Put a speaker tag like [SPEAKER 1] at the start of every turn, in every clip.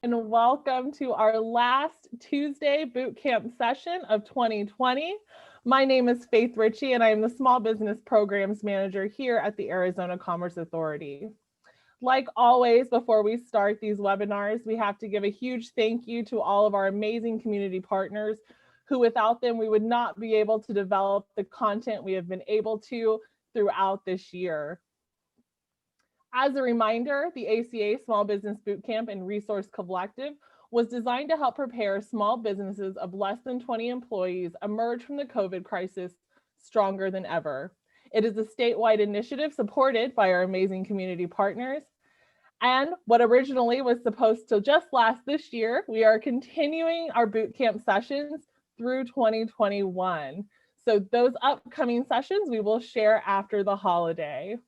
[SPEAKER 1] and welcome to our last Tuesday boot camp session of 2020. My name is Faith Ritchie, and I am the Small Business Programs Manager here at the Arizona Commerce Authority. Like always, before we start these webinars, we have to give a huge thank you to all of our amazing community partners who without them, we would not be able to develop the content we have been able to throughout this year. As a reminder, the ACA Small Business Bootcamp and Resource Collective was designed to help prepare small businesses of less than 20 employees emerge from the COVID crisis stronger than ever. It is a statewide initiative supported by our amazing community partners. And what originally was supposed to just last this year, we are continuing our bootcamp sessions through 2021. So those upcoming sessions we will share after the holiday.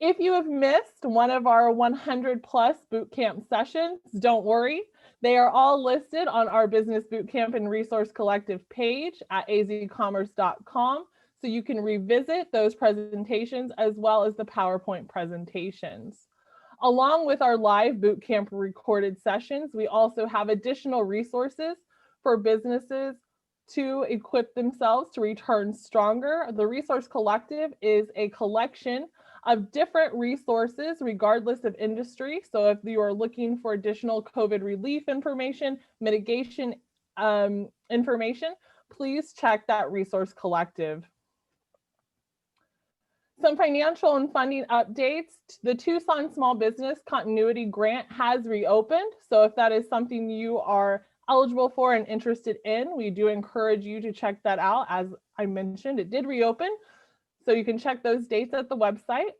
[SPEAKER 1] If you have missed one of our 100 plus bootcamp sessions, don't worry. They are all listed on our Business Bootcamp and Resource Collective page at azcommerce.com. So you can revisit those presentations as well as the PowerPoint presentations. Along with our live bootcamp recorded sessions, we also have additional resources for businesses to equip themselves to return stronger. The Resource Collective is a collection of different resources regardless of industry. So if you are looking for additional COVID relief information, mitigation information, please check that Resource Collective. Some financial and funding updates. The Tucson Small Business Continuity Grant has reopened. So if that is something you are eligible for and interested in, we do encourage you to check that out. As I mentioned, it did reopen. So you can check those dates at the website.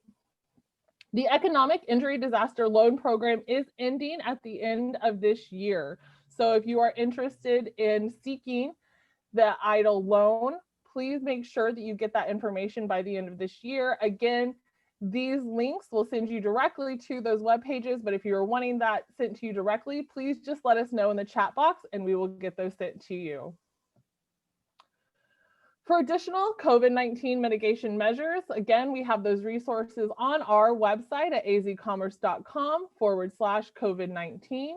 [SPEAKER 1] The Economic Injury Disaster Loan Program is ending at the end of this year. So if you are interested in seeking the EIDL loan, please make sure that you get that information by the end of this year. Again, these links will send you directly to those web pages, but if you're wanting that sent to you directly, please just let us know in the chat box and we will get those sent to you. For additional COVID-19 mitigation measures, again, we have those resources on our website at azcommerce.com/COVID-19,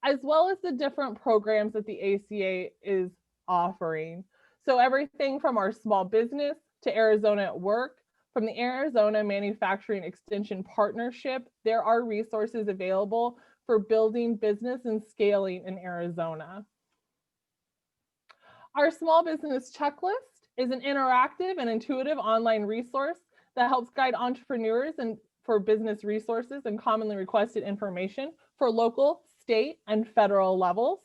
[SPEAKER 1] as well as the different programs that the ACA is offering. So everything from our small business to Arizona at Work, from the Arizona Manufacturing Extension Partnership, there are resources available for building business and scaling in Arizona. Our small business checklist is an interactive and intuitive online resource that helps guide entrepreneurs and for business resources and commonly requested information for local, state, and federal levels.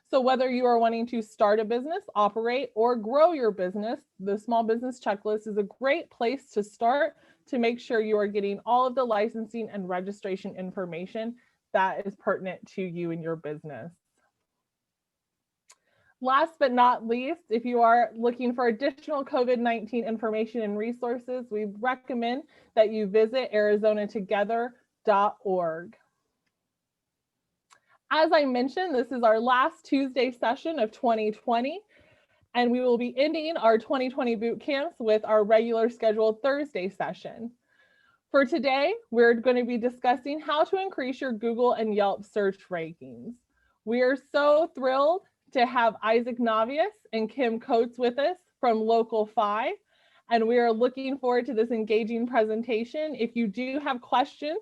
[SPEAKER 1] So whether you are wanting to start a business, operate, or grow your business, the small business checklist is a great place to start to make sure you are getting all of the licensing and registration information that is pertinent to you and your business. Last but not least, if you are looking for additional COVID-19 information and resources, we recommend that you visit arizonatogether.org. As I mentioned, this is our last Tuesday session of 2020, and we will be ending our 2020 boot camps with our regular scheduled Thursday session. For today, we're going to be discussing how to increase your Google and Yelp search rankings. We are so thrilled to have Isaac Navius and Kim Coates with us from LocalFi, and we are looking forward to this engaging presentation. If you do have questions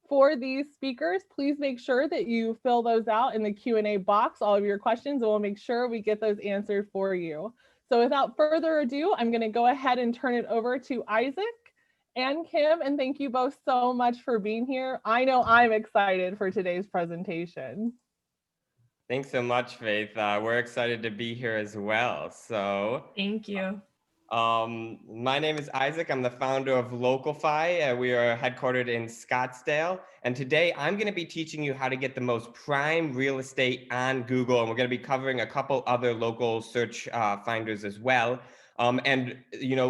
[SPEAKER 1] for these speakers, please make sure that you fill those out in the Q&A box, all of your questions, and we'll make sure we get those answered for you. So without further ado, I'm going to go ahead and turn it over to Isaac and Kim, and thank you both so much for being here. I know I'm excited for today's presentation.
[SPEAKER 2] Thanks so much, Faith. We're excited to be here as well. So
[SPEAKER 3] thank you.
[SPEAKER 2] My name is Isaac. I'm the founder of LocalFi. We are headquartered in Scottsdale. And today I'm going to be teaching you how to get the most prime real estate on Google. And we're going to be covering a couple other local search finders as well. And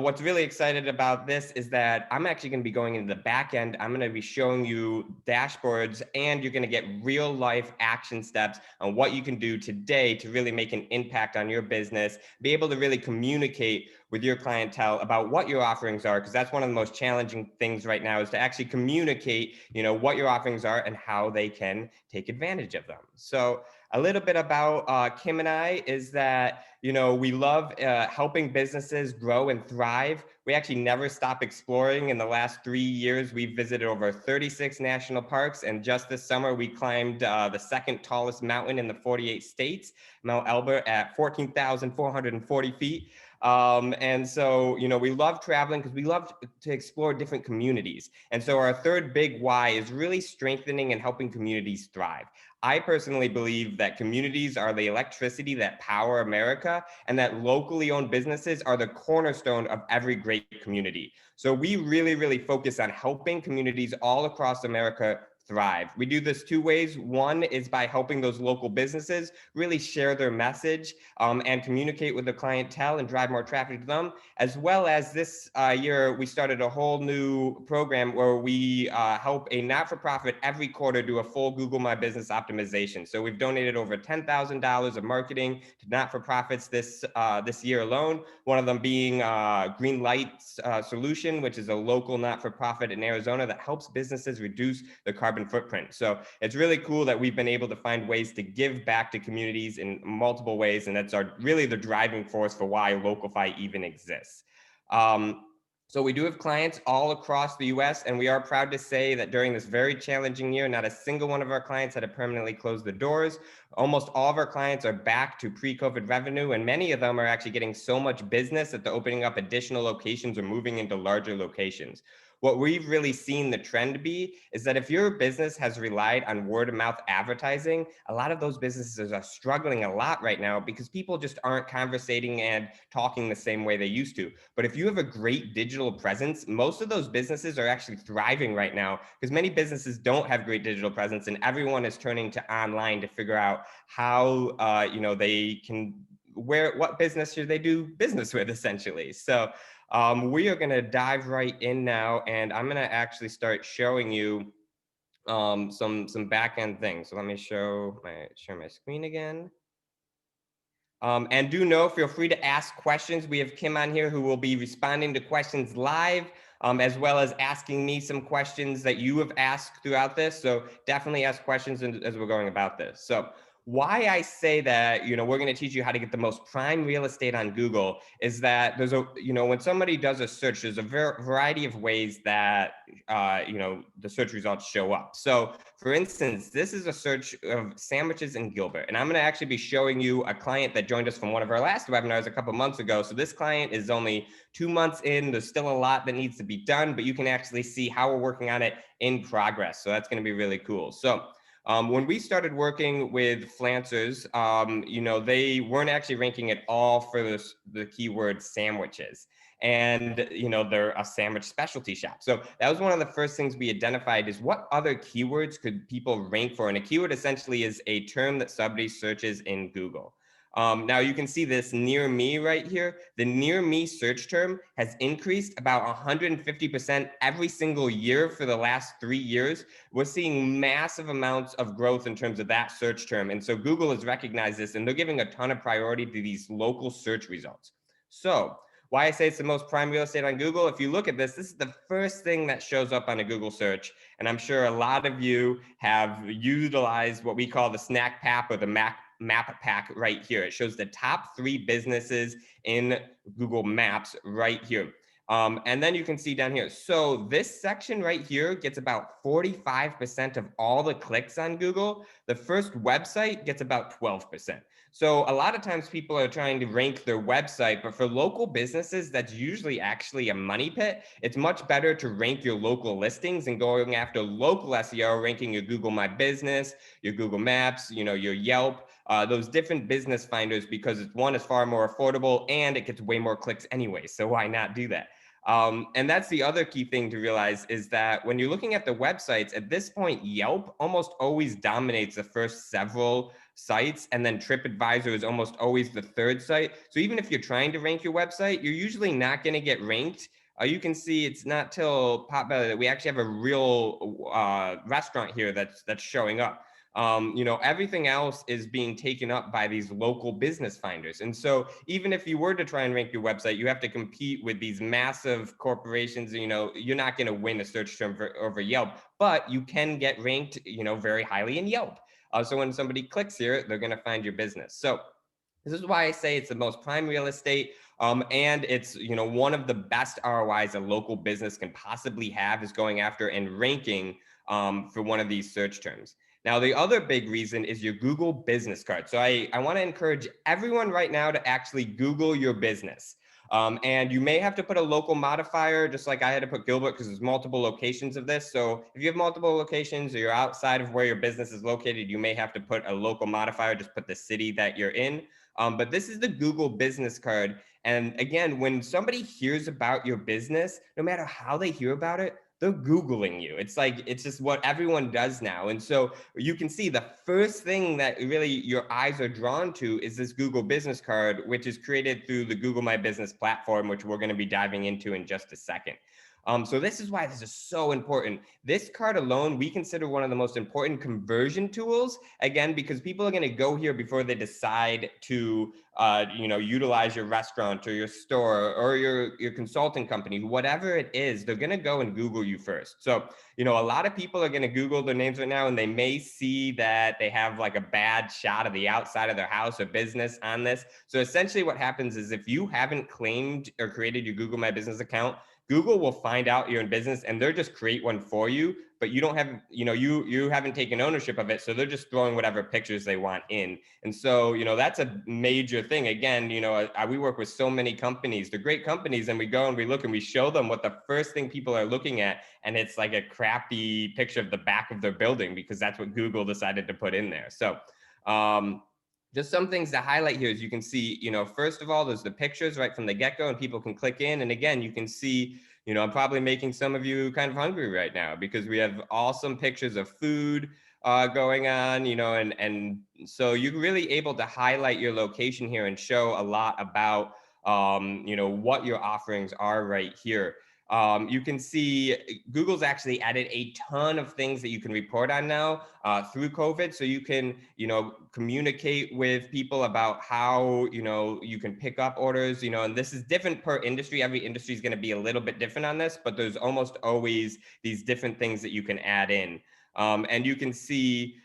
[SPEAKER 2] what's really excited about this is that I'm actually going to be going into the back end. I'm going to be showing you dashboards, and you're going to get real life action steps on what you can do today to really make an impact on your business, be able to really communicate with your clientele about what your offerings are, because that's one of the most challenging things right now, is to actually communicate, what your offerings are and how they can take advantage of them. So a little bit about Kim and I is that, we love helping businesses grow and thrive. We actually never stop exploring. In the last 3 years, we've visited over 36 national parks. And just this summer, we climbed the second tallest mountain in the 48 states, Mount Elbert, at 14,440 feet. And so, we love traveling because we love to explore different communities. And so our third big why is really strengthening and helping communities thrive. I personally believe that communities are the electricity that power America, and that locally owned businesses are the cornerstone of every great community. So we really, really focus on helping communities all across America thrive. We do this two ways. One is by helping those local businesses really share their message and communicate with the clientele and drive more traffic to them, as well as this year, we started a whole new program where we help a not-for-profit every quarter do a full Google My Business optimization. So we've donated over $10,000 of marketing to not-for-profits this year alone, one of them being Green Lights Solution, which is a local not-for-profit in Arizona that helps businesses reduce their carbon footprint. So it's really cool that we've been able to find ways to give back to communities in multiple ways, and that's really the driving force for why LocalFi even exists. So we do have clients all across the US, and we are proud to say that during this very challenging year, not a single one of our clients had to permanently close the doors. Almost all of our clients are back to pre-COVID revenue, and many of them are actually getting so much business that they're opening up additional locations or moving into larger locations. What we've really seen the trend be is that if your business has relied on word of mouth advertising, a lot of those businesses are struggling a lot right now because people just aren't conversating and talking the same way they used to. But if you have a great digital presence, most of those businesses are actually thriving right now, because many businesses don't have great digital presence, and everyone is turning to online to figure out how they can, what business should they do business with, essentially. So we are going to dive right in now, and I'm going to actually start showing you some back end things. So let me share my screen again. And do know, feel free to ask questions. We have Kim on here who will be responding to questions live, as well as asking me some questions that you have asked throughout this. So definitely ask questions as we're going about this. So why I say that, we're going to teach you how to get the most prime real estate on Google is that there's when somebody does a search, there's a variety of ways that, the search results show up. So for instance, this is a search of sandwiches in Gilbert, and I'm going to actually be showing you a client that joined us from one of our last webinars a couple months ago. So this client is only 2 months in. There's still a lot that needs to be done, but you can actually see how we're working on it in progress. So that's going to be really cool. So when we started working with Flancers, they weren't actually ranking at all for the keyword sandwiches. And, they're a sandwich specialty shop. So that was one of the first things we identified, is what other keywords could people rank for? And a keyword essentially is a term that somebody searches in Google. Now you can see this near me right here. The near me search term has increased about 150% every single year for the last 3 years. We're seeing massive amounts of growth in terms of that search term. And so Google has recognized this, and they're giving a ton of priority to these local search results. So why I say it's the most prime real estate on Google, if you look at this, this is the first thing that shows up on a Google search. And I'm sure a lot of you have utilized what we call the snack pack or the map pack right here. It shows the top 3 businesses in Google Maps right here. And then you can see down here. So this section right here gets about 45% of all the clicks on Google. The first website gets about 12%. So a lot of times people are trying to rank their website, but for local businesses, that's usually actually a money pit. It's much better to rank your local listings and going after local SEO, ranking your Google My Business, your Google Maps, your Yelp, those different business finders, because one is far more affordable and it gets way more clicks anyway. So why not do that? And that's the other key thing to realize is that when you're looking at the websites, at this point, Yelp almost always dominates the first several sites, and then TripAdvisor is almost always the third site. So even if you're trying to rank your website, you're usually not going to get ranked. You can see it's not till Potbelly that we actually have a real restaurant here that's showing up. Everything else is being taken up by these local business finders. And so even if you were to try and rank your website, you have to compete with these massive corporations. You're not going to win a search term over Yelp, but you can get ranked, very highly in Yelp. So when somebody clicks here, they're going to find your business. So this is why I say it's the most prime real estate. And it's, one of the best ROIs a local business can possibly have is going after and ranking for one of these search terms. Now, the other big reason is your Google business card. So I want to encourage everyone right now to actually Google your business. And you may have to put a local modifier, just like I had to put Gilbert, because there's multiple locations of this. So if you have multiple locations or you're outside of where your business is located, you may have to put a local modifier, just put the city that you're in. But this is the Google business card. And again, when somebody hears about your business, no matter how they hear about it, they're Googling you. It's just what everyone does now. And so you can see the first thing that really your eyes are drawn to is this Google business card, which is created through the Google My Business platform, which we're going to be diving into in just a second. So this is why this is so important. This card alone, we consider one of the most important conversion tools, again, because people are going to go here before they decide to, utilize your restaurant or your store or your consulting company, whatever it is, they're going to go and Google you first. So, a lot of people are going to Google their names right now, and they may see that they have like a bad shot of the outside of their house or business on this. So essentially what happens is if you haven't claimed or created your Google My Business account, Google will find out you're in business and they'll just create one for you, but you don't have, you haven't taken ownership of it. So they're just throwing whatever pictures they want in. And so, that's a major thing. Again, we work with so many companies, they're great companies, and we go and we look and we show them what the first thing people are looking at. And it's like a crappy picture of the back of their building because that's what Google decided to put in there. So, just some things to highlight here is you can see, first of all, there's the pictures right from the get-go and people can click in. And again, you can see, I'm probably making some of you kind of hungry right now because we have awesome pictures of food going on, and so you're really able to highlight your location here and show a lot about, what your offerings are right here. You can see Google's actually added a ton of things that you can report on now through COVID. So you can, communicate with people about how, you can pick up orders, and this is different per industry. Every industry is going to be a little bit different on this, but there's almost always these different things that you can add in. And you can see,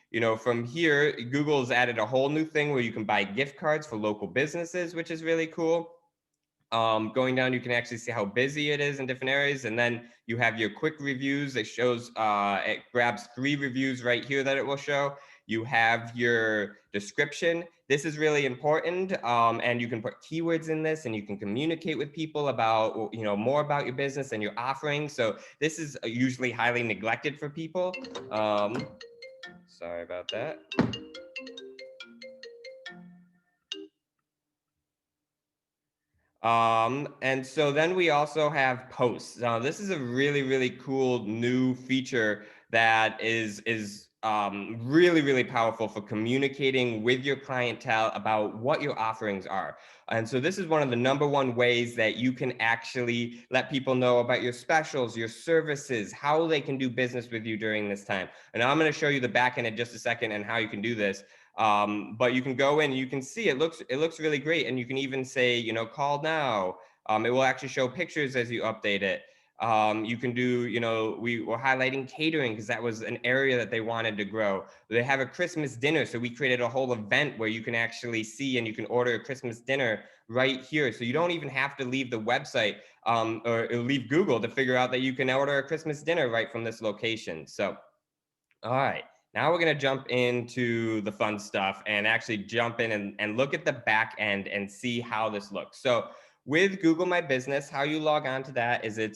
[SPEAKER 2] from here, Google's added a whole new thing where you can buy gift cards for local businesses, which is really cool. Going down, you can actually see how busy it is in different areas. And then you have your quick reviews. It shows, it grabs 3 reviews right here that it will show. You have your description. This is really important. And you can put keywords in this and you can communicate with people about, more about your business and your offering. So this is usually highly neglected for people. Sorry about that. And so then we also have posts. Now, this is a really, really cool new feature that is really, really powerful for communicating with your clientele about what your offerings are. And so this is one of the #1 ways that you can actually let people know about your specials, your services, how they can do business with you during this time. And I'm going to show you the back end in just a second and how you can do this. But you can go in, you can see it looks really great. And you can even say, call now. It will actually show pictures as you update it. You can do, we were highlighting catering because that was an area that they wanted to grow. They have a Christmas dinner. So we created a whole event where you can actually see and you can order a Christmas dinner right here. So you don't even have to leave the website or leave Google to figure out that you can order a Christmas dinner right from this location. So, all right. Now we're going to jump into the fun stuff and actually jump in and look at the back end and see how this looks. So with Google My Business, how you log on to that is you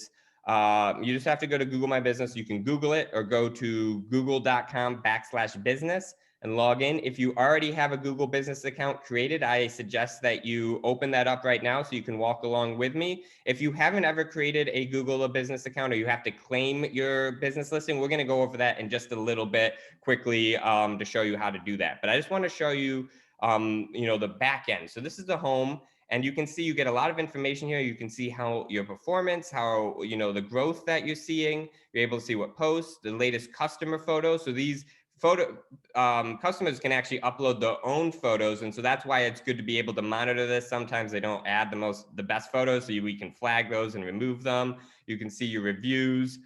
[SPEAKER 2] just have to go to Google My Business. You can Google it or go to google.com/business. and log in. If you already have a Google business account created, I suggest that you open that up right now so you can walk along with me. If you haven't ever created a Google business account, or you have to claim your business listing, we're going to go over that in just a little bit quickly to show you how to do that. But I just want to show you, the back end. So this is the home. And you can see you get a lot of information here. You can see how your performance, how, the growth that you're seeing. You're able to see what posts, the latest customer photos. So these customers can actually upload their own photos. And so that's why it's good to be able to monitor this. Sometimes they don't add the best photos. So we can flag those and remove them. You can see your reviews.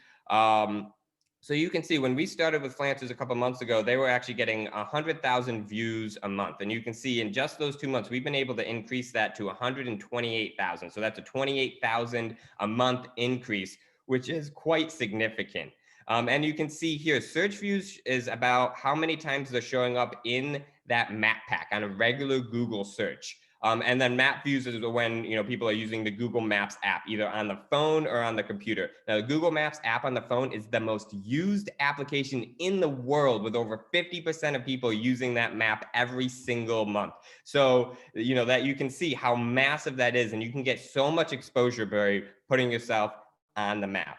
[SPEAKER 2] So you can see when we started with Flancers a couple months ago, they were actually getting 100,000 views a month. And you can see in just those 2 months, we've been able to increase that to 128,000. So that's a 28,000 a month increase, which is quite significant. And you can see here, search views is about how many times they're showing up in that map pack on a regular Google search. And then map views is when people are using the Google Maps app, either on the phone or on the computer. Now, the Google Maps app on the phone is the most used application in the world, with over 50% of people using that map every single month. So, that you can see how massive that is, and you can get so much exposure by putting yourself on the map.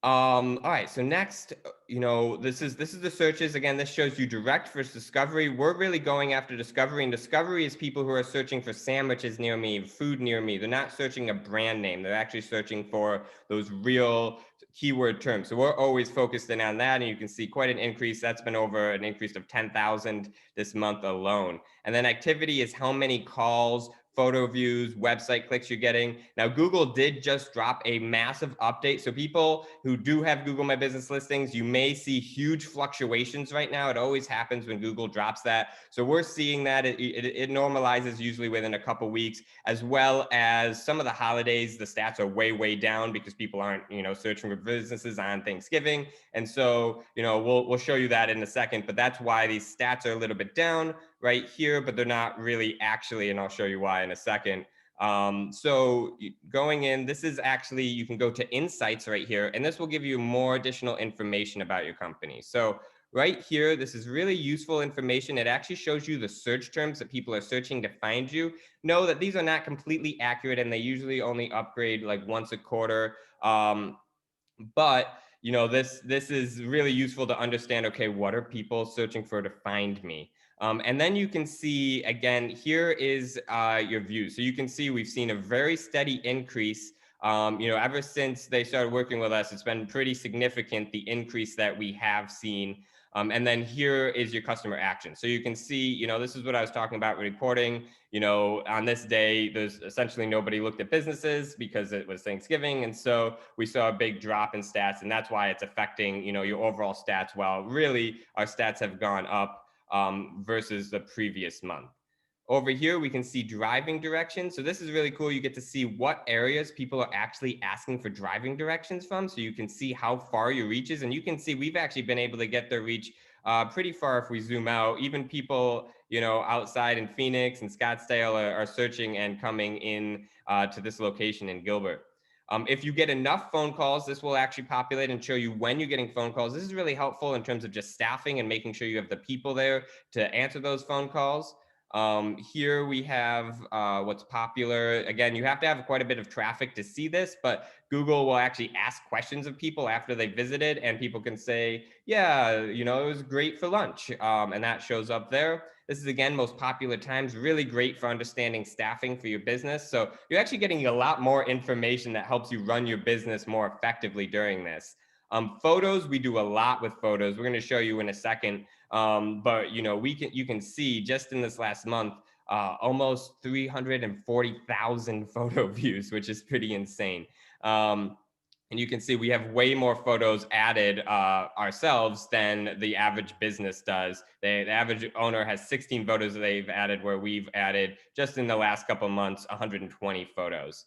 [SPEAKER 2] All right, so next, this is the searches. Again, this shows you direct versus discovery. We're really going after discovery, and discovery is people who are searching for sandwiches near me, food near me. They're not searching a brand name. They're actually searching for those real keyword terms. So we're always focused in on that, and you can see quite an increase. That's been over an increase of 10,000 this month alone. And then activity is how many calls, photo views, website clicks you're getting. Now, Google did just drop a massive update. So people who do have Google My Business listings, you may see huge fluctuations right now. It always happens when Google drops that. So we're seeing that it normalizes usually within a couple weeks, as well as some of the holidays, the stats are way down because people aren't, searching for businesses on Thanksgiving. And so, we'll show you that in a second, but that's why these stats are a little bit down right here, but they're not really actually, and I'll show you why in a second. So going in, this is actually, you can go to insights right here, and this will give you more additional information about your company. So right here, this is really useful information. It actually shows you the search terms that people are searching to find you. Know that these are not completely accurate, and they usually only upgrade like once a quarter. But this is really useful to understand, okay, what are people searching for to find me? And then you can see, again, here is your views. So you can see we've seen a very steady increase. Ever since they started working with us, it's been pretty significant, the increase that we have seen. And then here is your customer action. So you can see, this is what I was talking about reporting. On this day, there's essentially nobody looked at businesses because it was Thanksgiving. And so we saw a big drop in stats, and that's why it's affecting, your overall stats, while really our stats have gone up versus the previous month. Over here, we can see driving directions. So this is really cool. You get to see what areas people are actually asking for driving directions from. So you can see how far your reach is. And you can see we've actually been able to get their reach pretty far if we zoom out. Even people, outside in Phoenix and Scottsdale are searching and coming in to this location in Gilbert. If you get enough phone calls, this will actually populate and show you when you're getting phone calls. This is really helpful in terms of just staffing and making sure you have the people there to answer those phone calls. Here we have what's popular. Again, you have to have quite a bit of traffic to see this, but Google will actually ask questions of people after they visited, and people can say, yeah, it was great for lunch. And that shows up there. This is, again, most popular times, really great for understanding staffing for your business. So you're actually getting a lot more information that helps you run your business more effectively during this. Photos, we do a lot with photos. We're going to show you in a second. But you can see just in this last month, almost 340,000 photo views, which is pretty insane. And you can see we have way more photos added ourselves than the average business does. The average owner has 16 photos that they've added, where we've added just in the last couple of months 120 photos.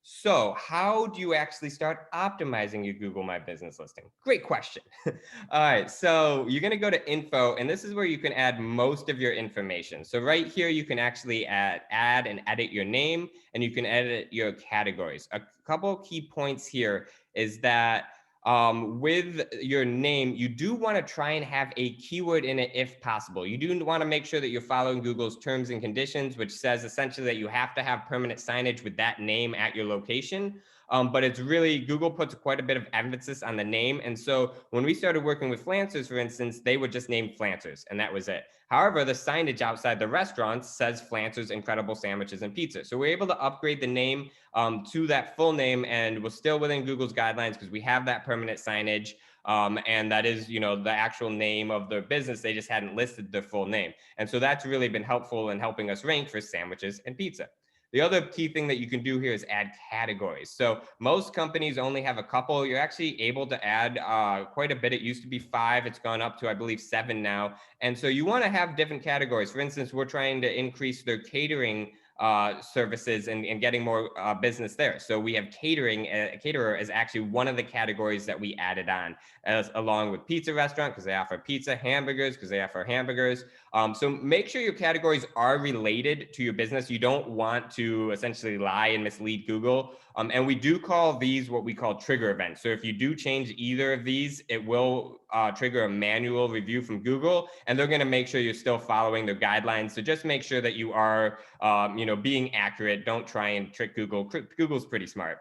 [SPEAKER 2] So how do you actually start optimizing your Google My Business listing? Great question. All right, so you're going to go to info, and this is where you can add most of your information. So right here, you can actually add and edit your name, and you can edit your categories. A couple key points here is that with your name, you do want to try and have a keyword in it if possible. You do want to make sure that you're following Google's terms and conditions, which says essentially that you have to have permanent signage with that name at your location. But it's really, Google puts quite a bit of emphasis on the name. And so when we started working with Flancers, for instance, they would just name Flancers and that was it. However, the signage outside the restaurants says Flancers Incredible Sandwiches and Pizza. So we're able to upgrade the name to that full name, and we're still within Google's guidelines because we have that permanent signage. And that is, the actual name of the business. They just hadn't listed their full name. And so that's really been helpful in helping us rank for sandwiches and pizza. The other key thing that you can do here is add categories. So most companies only have a couple. You're actually able to add quite a bit. It used to be 5. It's gone up to, I believe, 7 now. And so you want to have different categories. For instance, we're trying to increase their catering services and getting more business there. So we have catering. Caterer is actually one of the categories that we added on, along with pizza restaurant because they offer pizza, hamburgers because they offer hamburgers. So make sure your categories are related to your business. You don't want to essentially lie and mislead Google. And we do call these what we call trigger events. So if you do change either of these, it will trigger a manual review from Google, and they're going to make sure you're still following their guidelines. So just make sure that you are, being accurate. Don't try and trick Google. Google's pretty smart.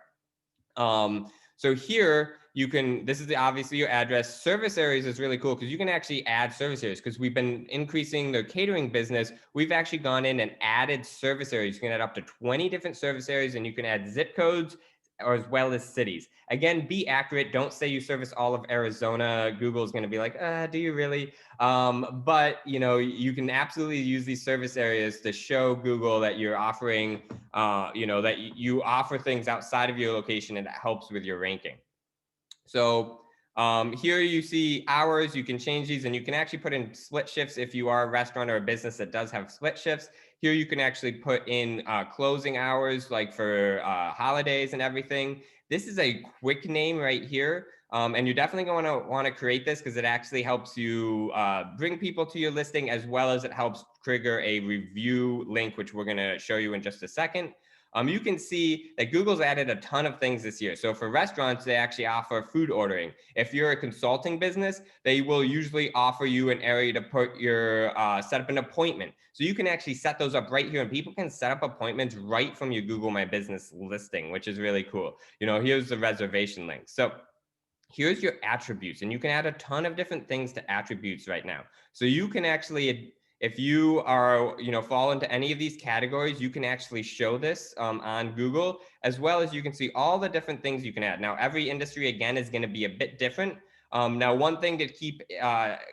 [SPEAKER 2] So here you can, this is obviously your address. Service areas is really cool because you can actually add service areas because we've been increasing the catering business. We've actually gone in and added service areas. You can add up to 20 different service areas, and you can add zip codes or as well as cities. Again, be accurate. Don't say you service all of Arizona. Google's going to be like, do you really? But you can absolutely use these service areas to show Google that you're offering, that you offer things outside of your location, and that helps with your ranking. So here you see hours. You can change these, and you can actually put in split shifts if you are a restaurant or a business that does have split shifts. Here you can actually put in closing hours, like for holidays and everything. This is a quick name right here. And you're definitely going to want to create this because it actually helps you bring people to your listing, as well as it helps trigger a review link, which we're going to show you in just a second. You can see that Google's added a ton of things this year. So for restaurants, they actually offer food ordering. If you're a consulting business, they will usually offer you an area to put your, set up an appointment. So you can actually set those up right here, and people can set up appointments right from your Google My Business listing, which is really cool. Here's the reservation link. So here's your attributes, and you can add a ton of different things to attributes right now. So you can actually, if you are, fall into any of these categories, you can actually show this on Google, as well as you can see all the different things you can add. Now, every industry, again, is going to be a bit different. Now, one thing to keep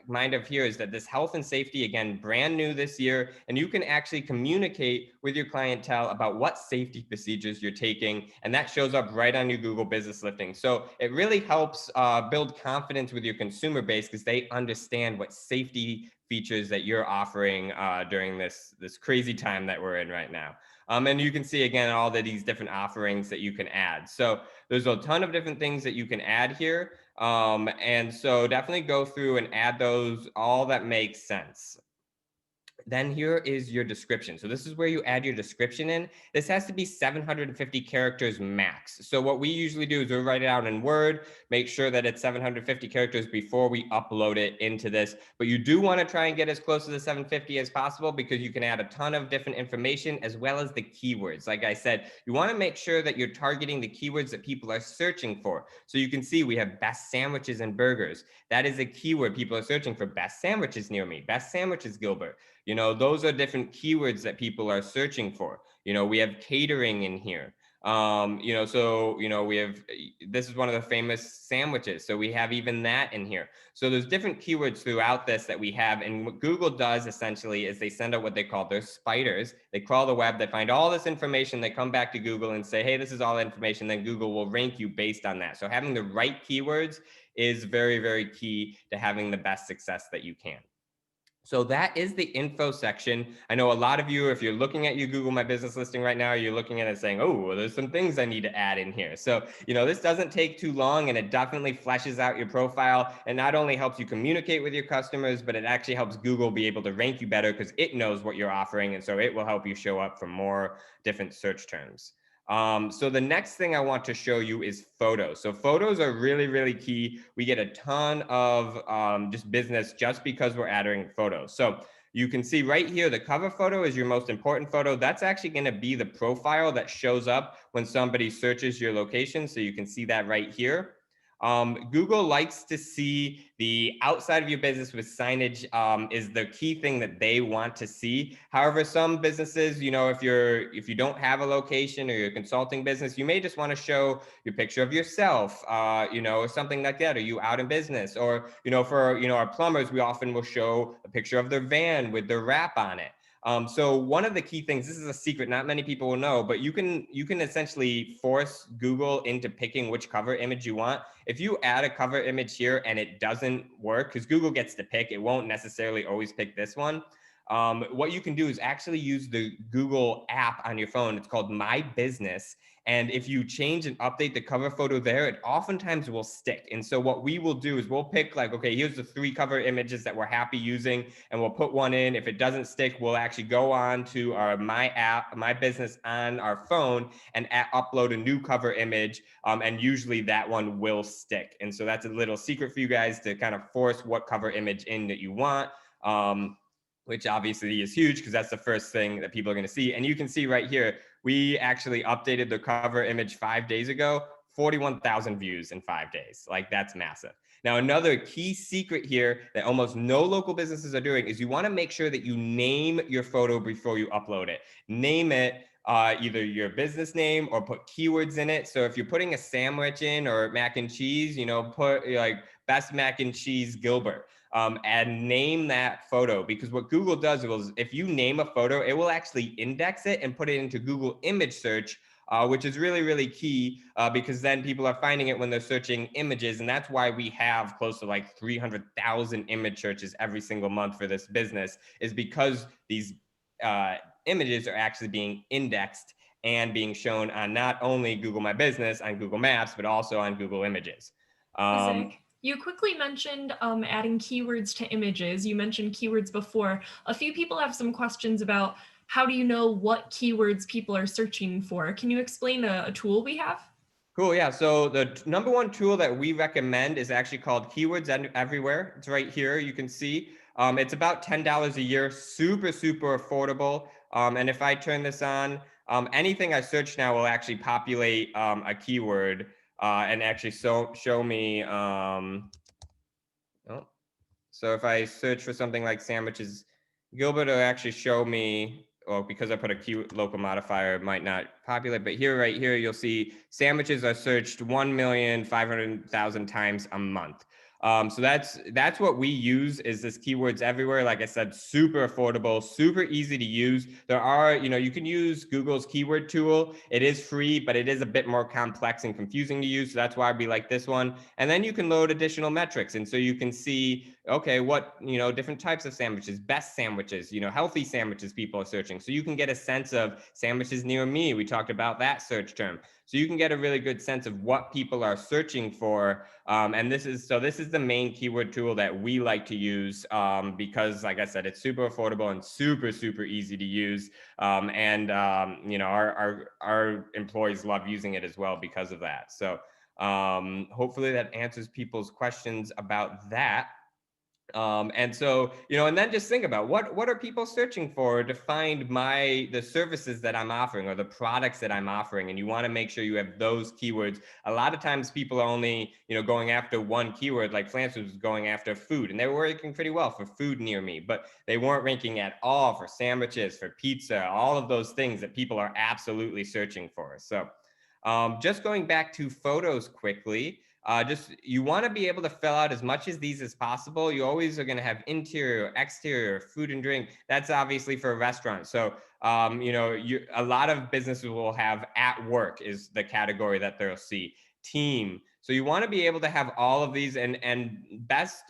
[SPEAKER 2] mind of here is that this health and safety, again, brand new this year, and you can actually communicate with your clientele about what safety procedures you're taking, and that shows up right on your Google business listing. So it really helps build confidence with your consumer base because they understand what safety features that you're offering during this crazy time that we're in right now. And you can see, again, all of these different offerings that you can add. So there's a ton of different things that you can add here. And so definitely go through and add those, all that makes sense. Then here is your description. So this is where you add your description in. This has to be 750 characters max. So what we usually do is we write it out in Word, make sure that it's 750 characters before we upload it into this. But you do want to try and get as close to the 750 as possible because you can add a ton of different information as well as the keywords. Like I said, you want to make sure that you're targeting the keywords that people are searching for. So you can see we have best sandwiches and burgers. That is a keyword. People are searching for best sandwiches near me, best sandwiches Gilbert. Those are different keywords that people are searching for. We have catering in here. So, we have, this is one of the famous sandwiches. So we have even that in here. So there's different keywords throughout this that we have. And what Google does essentially is they send out what they call their spiders. They crawl the web, they find all this information, they come back to Google and say, hey, this is all information. Then Google will rank you based on that. So having the right keywords is very, very key to having the best success that you can. So that is the info section. I know a lot of you, if you're looking at your Google My Business listing right now, you're looking at it saying, oh, well, there's some things I need to add in here. So, this doesn't take too long, and it definitely fleshes out your profile and not only helps you communicate with your customers, but it actually helps Google be able to rank you better because it knows what you're offering. And so it will help you show up for more different search terms. So the next thing I want to show you is photos. So photos are really, really key. We get a ton of just business just because we're adding photos. So you can see right here, the cover photo is your most important photo. That's actually going to be the profile that shows up when somebody searches your location. So you can see that right here. Google likes to see the outside of your business with signage is the key thing that they want to see. However, some businesses, if you don't have a location or you're a consulting business, you may just want to show your picture of yourself, or something like that. Are you out in business? Or, for, our plumbers, we often will show a picture of their van with their wrap on it. So one of the key things, this is a secret, not many people will know, but you can essentially force Google into picking which cover image you want. If you add a cover image here and it doesn't work, because Google gets to pick, it won't necessarily always pick this one. What you can do is actually use the Google app on your phone. It's called My Business. And if you change and update the cover photo there, it oftentimes will stick. And so what we will do is we'll pick okay, here's the 3 cover images that we're happy using, and we'll put one in. If it doesn't stick, we'll actually go on to our My app, My Business on our phone and upload a new cover image. And usually that one will stick. And so that's a little secret for you guys to kind of force what cover image in that you want. Which obviously is huge because that's the first thing that people are going to see. And you can see right here, we actually updated the cover image 5 days ago, 41,000 views in 5 days. Like, that's massive. Now, another key secret here that almost no local businesses are doing is you want to make sure that you name your photo before you upload it. Name it either your business name or put keywords in it. So if you're putting a sandwich in or mac and cheese, put like best mac and cheese Gilbert. And name that photo, because what Google does is if you name a photo, it will actually index it and put it into Google image search, which is really, really key because then people are finding it when they're searching images. And that's why we have close to like 300,000 image searches every single month for this business, is because these images are actually being indexed and being shown on not only Google My Business, on Google Maps, but also on Google Images.
[SPEAKER 3] Zach, you quickly mentioned adding keywords to images. You mentioned keywords before. A few people have some questions about how do you know what keywords people are searching for? Can you explain a tool we have?
[SPEAKER 2] Cool, yeah. So the number one tool that we recommend is actually called Keywords Everywhere. It's right here, you can see. It's about $10 a year, super, super affordable. And if I turn this on, anything I search now will actually populate a keyword and actually show me. So if I search for something like sandwiches, Gilbert will actually show me, well, because I put a local modifier, it might not populate, but here, right here, you'll see sandwiches are searched 1,500,000 times a month. So that's what we use, is this Keywords Everywhere. Like I said, super affordable, super easy to use. There are, you can use Google's keyword tool. It is free, but it is a bit more complex and confusing to use. So that's why we like this one. And then you can load additional metrics. And so you can see, okay, what, different types of sandwiches, best sandwiches, healthy sandwiches people are searching. So you can get a sense of sandwiches near me. We talked about that search term. So you can get a really good sense of what people are searching for. And this is the main keyword tool that we like to use because, like I said, it's super affordable and super, super easy to use. Our employees love using it as well because of that. So hopefully that answers people's questions about that. And so, and then just think about what are people searching for to find the services that I'm offering or the products that I'm offering. And you want to make sure you have those keywords. A lot of times people are only, going after one keyword, like Francis was going after food, and they were ranking pretty well for food near me, but they weren't ranking at all for sandwiches, for pizza, all of those things that people are absolutely searching for. So just going back to photos quickly. You want to be able to fill out as much as these as possible. You always are going to have interior, exterior, food and drink. That's obviously for a restaurant. So, a lot of businesses will have at work is the category that they'll see. Team. So you want to be able to have all of these, and best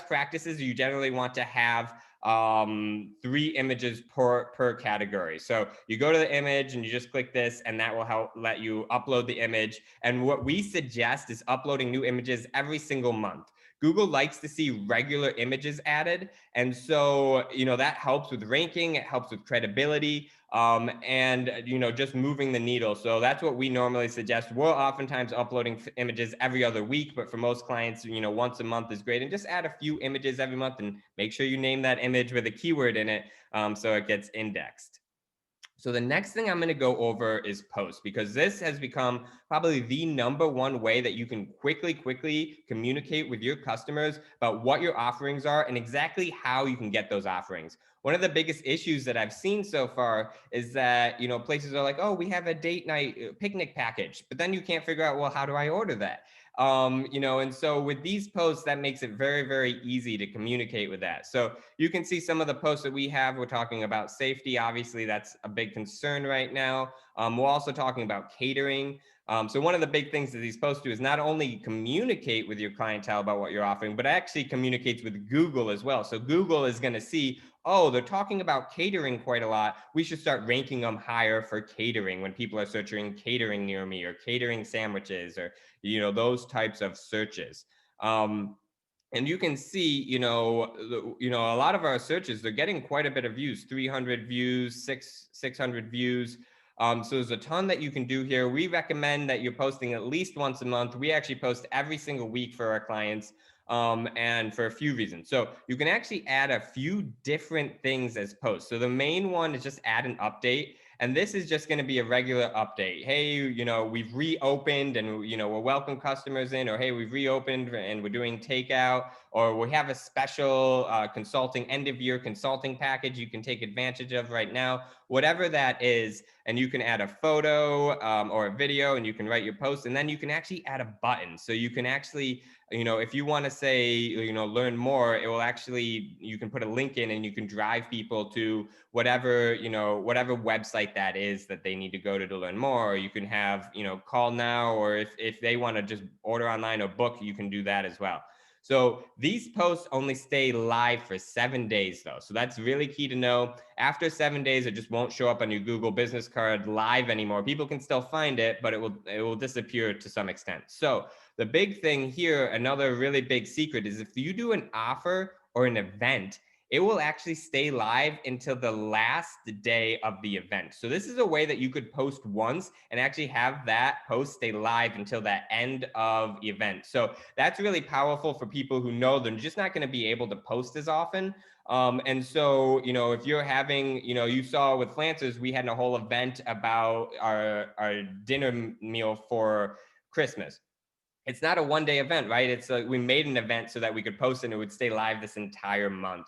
[SPEAKER 2] practices. You generally want to have 3 images per category. So you go to the image and you just click this, and that will let you upload the image. And what we suggest is uploading new images every single month. Google likes to see regular images added. And so, that helps with ranking, it helps with credibility, and, just moving the needle. So that's what we normally suggest. We're oftentimes uploading images every other week, but for most clients, once a month is great. And just add a few images every month and make sure you name that image with a keyword in it, so it gets indexed. So the next thing I'm going to go over is posts, because this has become probably the #1 way that you can quickly communicate with your customers about what your offerings are and exactly how you can get those offerings. One of the biggest issues that I've seen so far is that, places are like, oh, we have a date night picnic package, but then you can't figure out, well, how do I order that? And so with these posts, that makes it very easy to communicate with that. So you can see some of the posts that we have. We're talking about safety. Obviously, that's a big concern right now. We're also talking about catering. So one of the big things that these posts do is not only communicate with your clientele about what you're offering, but actually communicates with Google as well. So Google is going to see, oh, they're talking about catering quite a lot. We should start ranking them higher for catering when people are searching catering near me or catering sandwiches or, those types of searches. And you can see, a lot of our searches, they're getting quite a bit of views, 300 views, 600 views. So there's a ton that you can do here. We recommend that you're posting at least once a month. We actually post every single week for our clients, and for a few reasons. So you can actually add a few different things as posts. So the main one is just add an update. And this is just going to be a regular update. Hey, we've reopened and, we'll welcome customers in, or hey, we've reopened and we're doing takeout, or we have a special consulting end of year consulting package you can take advantage of right now, whatever that is. And you can add a photo or a video, and you can write your post, and then you can actually add a button. So you can actually, if you want to say, learn more, it will actually, you can put a link in and you can drive people to whatever, whatever website that is that they need to go to learn more. Or you can have, call now, or if they want to just order online or book, you can do that as well. So these posts only stay live for 7 days though. So that's really key to know. After 7 days, it just won't show up on your Google business card live anymore. People can still find it, but it will disappear to some extent. So the big thing here, another really big secret, is if you do an offer or an event, it will actually stay live until the last day of the event. So this is a way that you could post once and actually have that post stay live until that end of the event. So that's really powerful for people who know they're just not going to be able to post as often. And so, if you're having, you saw with Flancers, we had a whole event about our dinner meal for Christmas. It's not a one-day event, right? It's we made an event so that we could post and it would stay live this entire month,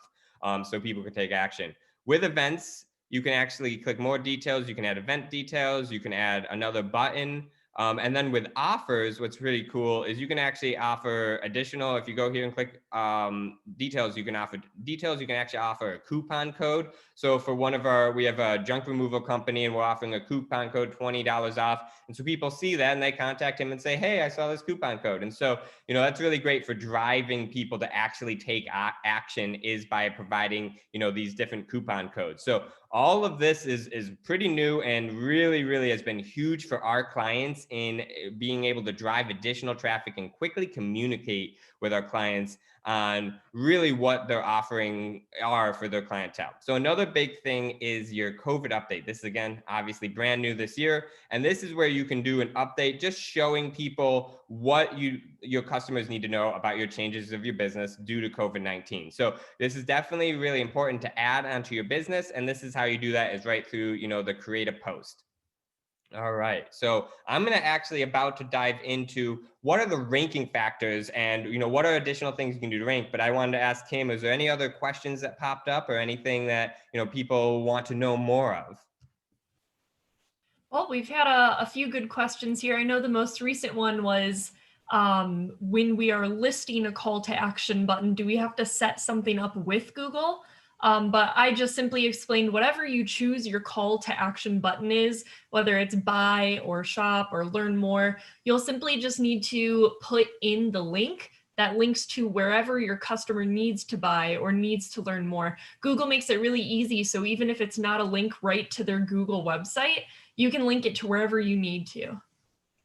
[SPEAKER 2] so people could take action. With events, you can actually click more details. You can add event details. You can add another button. And then with offers, what's really cool is you can actually offer additional, if you go here and click details, you can offer details. You can actually offer a coupon code. So for we have a junk removal company and we're offering a coupon code, $20 off. And so people see that and they contact him and say, hey, I saw this coupon code. And so, that's really great for driving people to actually take action, is by providing, these different coupon codes. So all of this is pretty new and really has been huge for our clients in being able to drive additional traffic and quickly communicate with our clients on really what their offering are for their clientele. So another big thing is your COVID update. This is, again, obviously brand new this year. And this is where you can do an update, just showing people what your customers need to know about your changes of your business due to COVID-19. So this is definitely really important to add onto your business. And this is how you do that, is right through, the create a post. All right. So I'm going to actually about to dive into what are the ranking factors and, what are additional things you can do to rank. But I wanted to ask Kim, is there any other questions that popped up or anything that, people want to know more of?
[SPEAKER 3] Well, we've had a few good questions here. I know the most recent one was, when we are listing a call to action button, do we have to set something up with Google? But I just simply explained whatever you choose your call to action button is, whether it's buy or shop or learn more, you'll simply just need to put in the link that links to wherever your customer needs to buy or needs to learn more. Google makes it really easy. So even if it's not a link right to their Google website, you can link it to wherever you need to.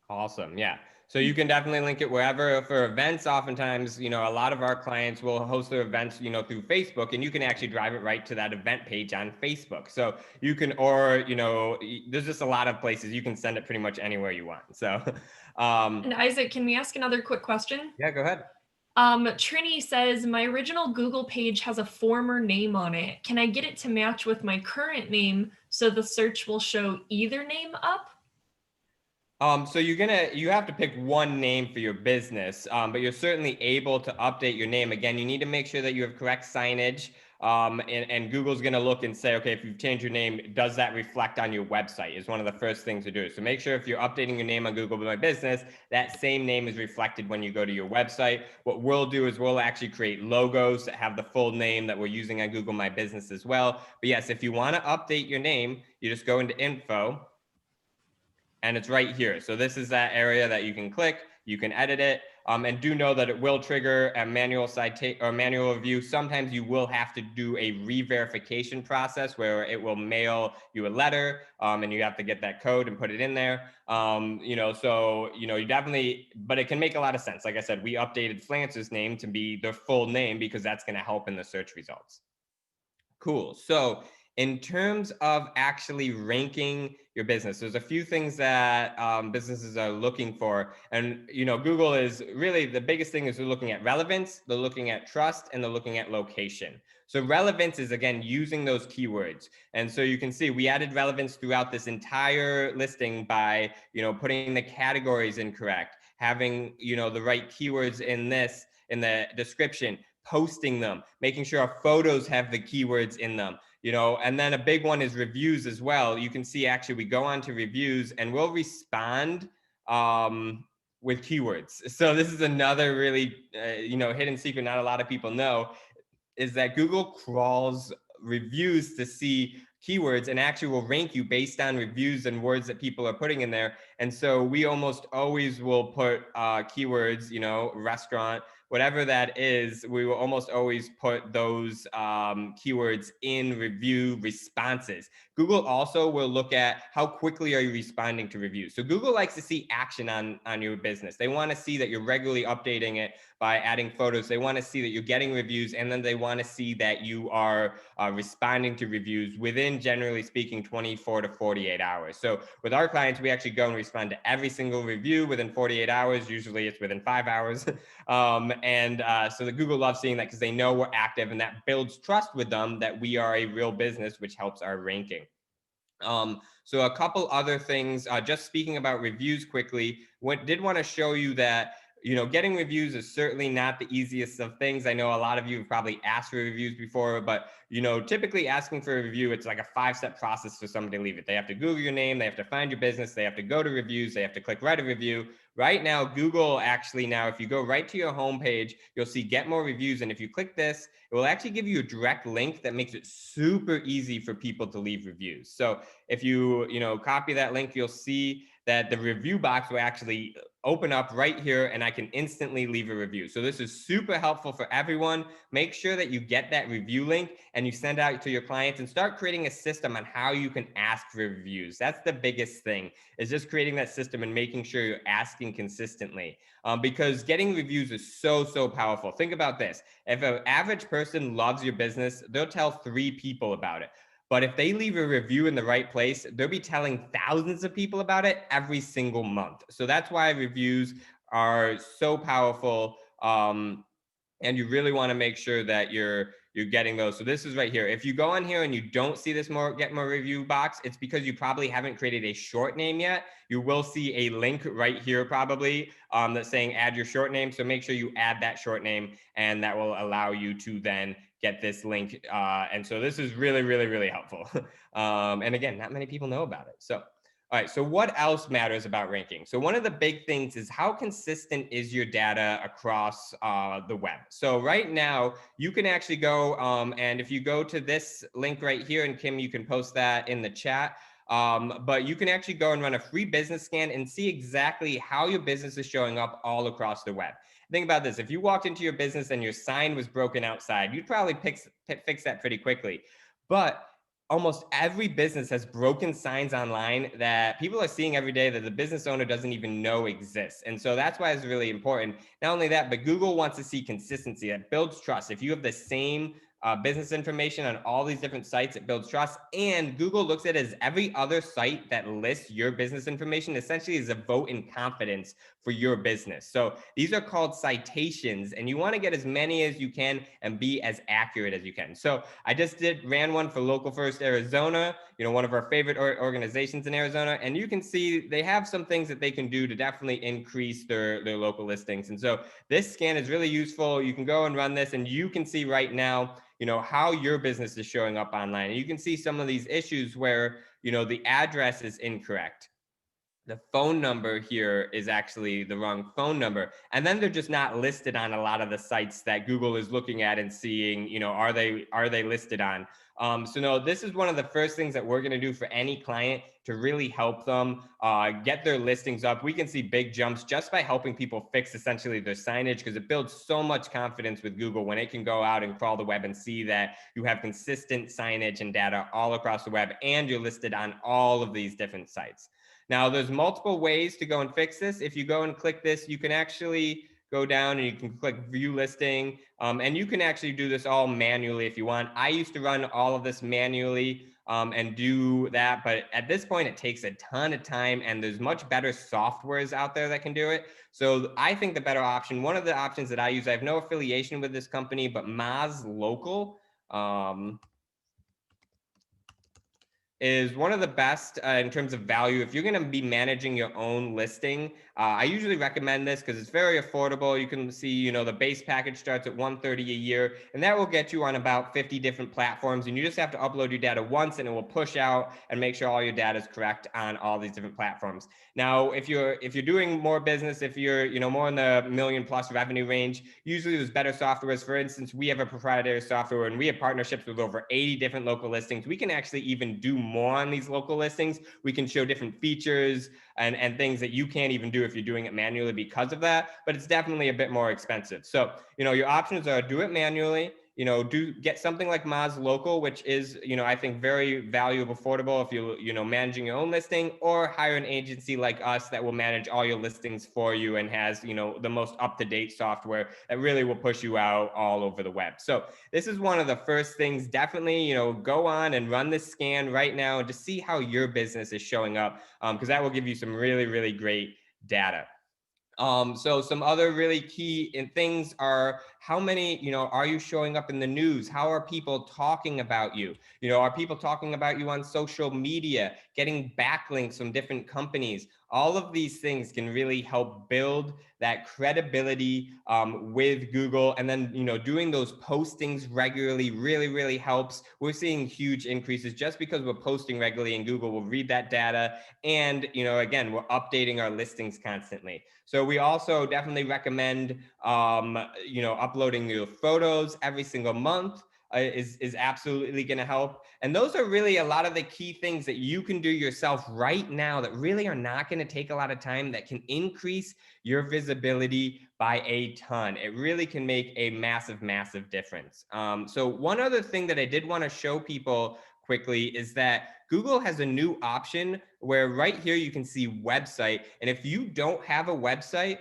[SPEAKER 2] Awesome. Yeah. So you can definitely link it wherever. For events, oftentimes, a lot of our clients will host their events, through Facebook, and you can actually drive it right to that event page on Facebook. So you can, or, there's just a lot of places you can send it pretty much anywhere you want. So,
[SPEAKER 3] And Isaac, can we ask another quick question?
[SPEAKER 2] yeah, go ahead.
[SPEAKER 3] Trini says, my original Google page has a former name on it. Can I get it to match with my current name so the search will show either name up?
[SPEAKER 2] So you have to pick one name for your business, but you're certainly able to update your name. Again, you need to make sure that you have correct signage, and Google's going to look and say, okay, if you've changed your name, does that reflect on your website is one of the first things to do. So make sure if you're updating your name on Google My Business, that same name is reflected when you go to your website. What we'll do is we'll actually create logos that have the full name that we're using on Google My Business as well. But yes, if you want to update your name, you just go into info, and it's right here. So this is that area that you can click, you can edit it, and do know that it will trigger a manual citation or manual review. Sometimes you will have to do a re-verification process where it will mail you a letter, and you have to get that code and put it in there. You definitely, but it can make a lot of sense. Like I said, we updated Flance's name to be their full name because that's going to help in the search results. Cool. So in terms of actually ranking your business, there's a few things that businesses are looking for. And, Google is really the biggest thing is they're looking at relevance, they're looking at trust, and they're looking at location. So relevance is, again, using those keywords. And so you can see we added relevance throughout this entire listing by, putting the categories incorrect, having, the right keywords in the description, posting them, making sure our photos have the keywords in them, and then a big one is reviews as well. You can see actually we go on to reviews and we'll respond with keywords. So this is another really, hidden secret not a lot of people know is that Google crawls reviews to see keywords and actually will rank you based on reviews and words that people are putting in there. And so we almost always will put keywords, restaurant, whatever that is, we will almost always put those keywords in review responses. Google also will look at how quickly are you responding to reviews. So Google likes to see action on your business. They want to see that you're regularly updating it by adding photos. They want to see that you're getting reviews, and then they want to see that you are responding to reviews within, generally speaking, 24 to 48 hours. So with our clients, we actually go and respond to every single review within 48 hours. Usually it's within 5 hours. So the Google loves seeing that because they know we're active, and that builds trust with them that we are a real business, which helps our ranking. So a couple other things, just speaking about reviews quickly, did want to show you that getting reviews is certainly not the easiest of things. I know a lot of you have probably asked for reviews before, but typically asking for a review, it's like a 5-step process for somebody to leave it. They have to Google your name, they have to find your business, they have to go to reviews, they have to click write a review. Right now, Google actually now, if you go right to your homepage, you'll see get more reviews. And if you click this, it will actually give you a direct link that makes it super easy for people to leave reviews. So if you, copy that link, you'll see that the review box will actually open up right here and I can instantly leave a review. So this is super helpful for everyone. Make sure that you get that review link and you send out to your clients and start creating a system on how you can ask for reviews. That's the biggest thing, is just creating that system and making sure you're asking consistently, because getting reviews is so powerful. Think about this. If an average person loves your business, they'll tell 3 people about it. But if they leave a review in the right place, they'll be telling thousands of people about it every single month. So that's why reviews are so powerful. And you really want to make sure that you're getting those. So this is right here. If you go on here and you don't see this get more review box, it's because you probably haven't created a short name yet. You will see a link right here probably that's saying add your short name. So make sure you add that short name, and that will allow you to then get this link. And so this is really helpful. And again, not many people know about it. So all right, so what else matters about ranking? So one of the big things is how consistent is your data across the web. So right now, you can actually go, and if you go to this link right here, and Kim, you can post that in the chat, but you can actually go and run a free business scan and see exactly how your business is showing up all across the web. Think about this. If you walked into your business and your sign was broken outside, you'd probably fix that pretty quickly. But almost every business has broken signs online that people are seeing every day that the business owner doesn't even know exists. And so that's why it's really important. Not only that, but Google wants to see consistency. That builds trust. If you have the same business information on all these different sites, it builds trust. And Google looks at it as every other site that lists your business information essentially is a vote in confidence for your business. So these are called citations, and you want to get as many as you can and be as accurate as you can. So I just ran one for Local First Arizona, one of our favorite organizations in Arizona. And you can see they have some things that they can do to definitely increase their local listings. And so this scan is really useful. You can go and run this, and you can see right now, how your business is showing up online. And you can see some of these issues where, the address is incorrect. The phone number here is actually the wrong phone number. And then they're just not listed on a lot of the sites that Google is looking at and seeing, are they listed on? So no, this is one of the first things that we're going to do for any client to really help them get their listings up. We can see big jumps just by helping people fix essentially their signage, because it builds so much confidence with Google when it can go out and crawl the web and see that you have consistent signage and data all across the web and you're listed on all of these different sites. Now, there's multiple ways to go and fix this. If you go and click this, you can actually go down and you can click view listing, and you can actually do this all manually if you want. I used to run all of this manually and do that, but at this point it takes a ton of time, and there's much better softwares out there that can do it. So I think the better option, one of the options that I use, I have no affiliation with this company, but Moz Local is one of the best in terms of value. If you're going to be managing your own listing, I usually recommend this because it's very affordable. You can see, the base package starts at $130 a year, and that will get you on about 50 different platforms. And you just have to upload your data once, and it will push out and make sure all your data is correct on all these different platforms. Now, if you're doing more business, if you're more in the $1 million+ revenue range, usually there's better softwares. For instance, we have a proprietary software, and we have partnerships with over 80 different local listings. We can actually even do more on these local listings. We can show different features and things that you can't even do if you're doing it manually because of that, but it's definitely a bit more expensive. So, your options are do it manually, get something like Moz Local, which is, I think very valuable, affordable if you're managing your own listing, or hire an agency like us that will manage all your listings for you and has, the most up-to-date software that really will push you out all over the web. So this is one of the first things. Definitely, go on and run this scan right now and just see how your business is showing up, because that will give you some really, really great data. So some other really key things are how many, are you showing up in the news? How are people talking about you? Are people talking about you on social media, getting backlinks from different companies? All of these things can really help build that credibility with Google. And then, doing those postings regularly really, really helps. We're seeing huge increases just because we're posting regularly, and Google will read that data. And, again, we're updating our listings constantly. So we also definitely recommend, uploading your photos every single month. Is absolutely going to help. And those are really a lot of the key things that you can do yourself right now that really are not going to take a lot of time, that can increase your visibility by a ton. It really can make a massive, massive difference. So one other thing that I did want to show people quickly is that Google has a new option where right here you can see website. And if you don't have a website,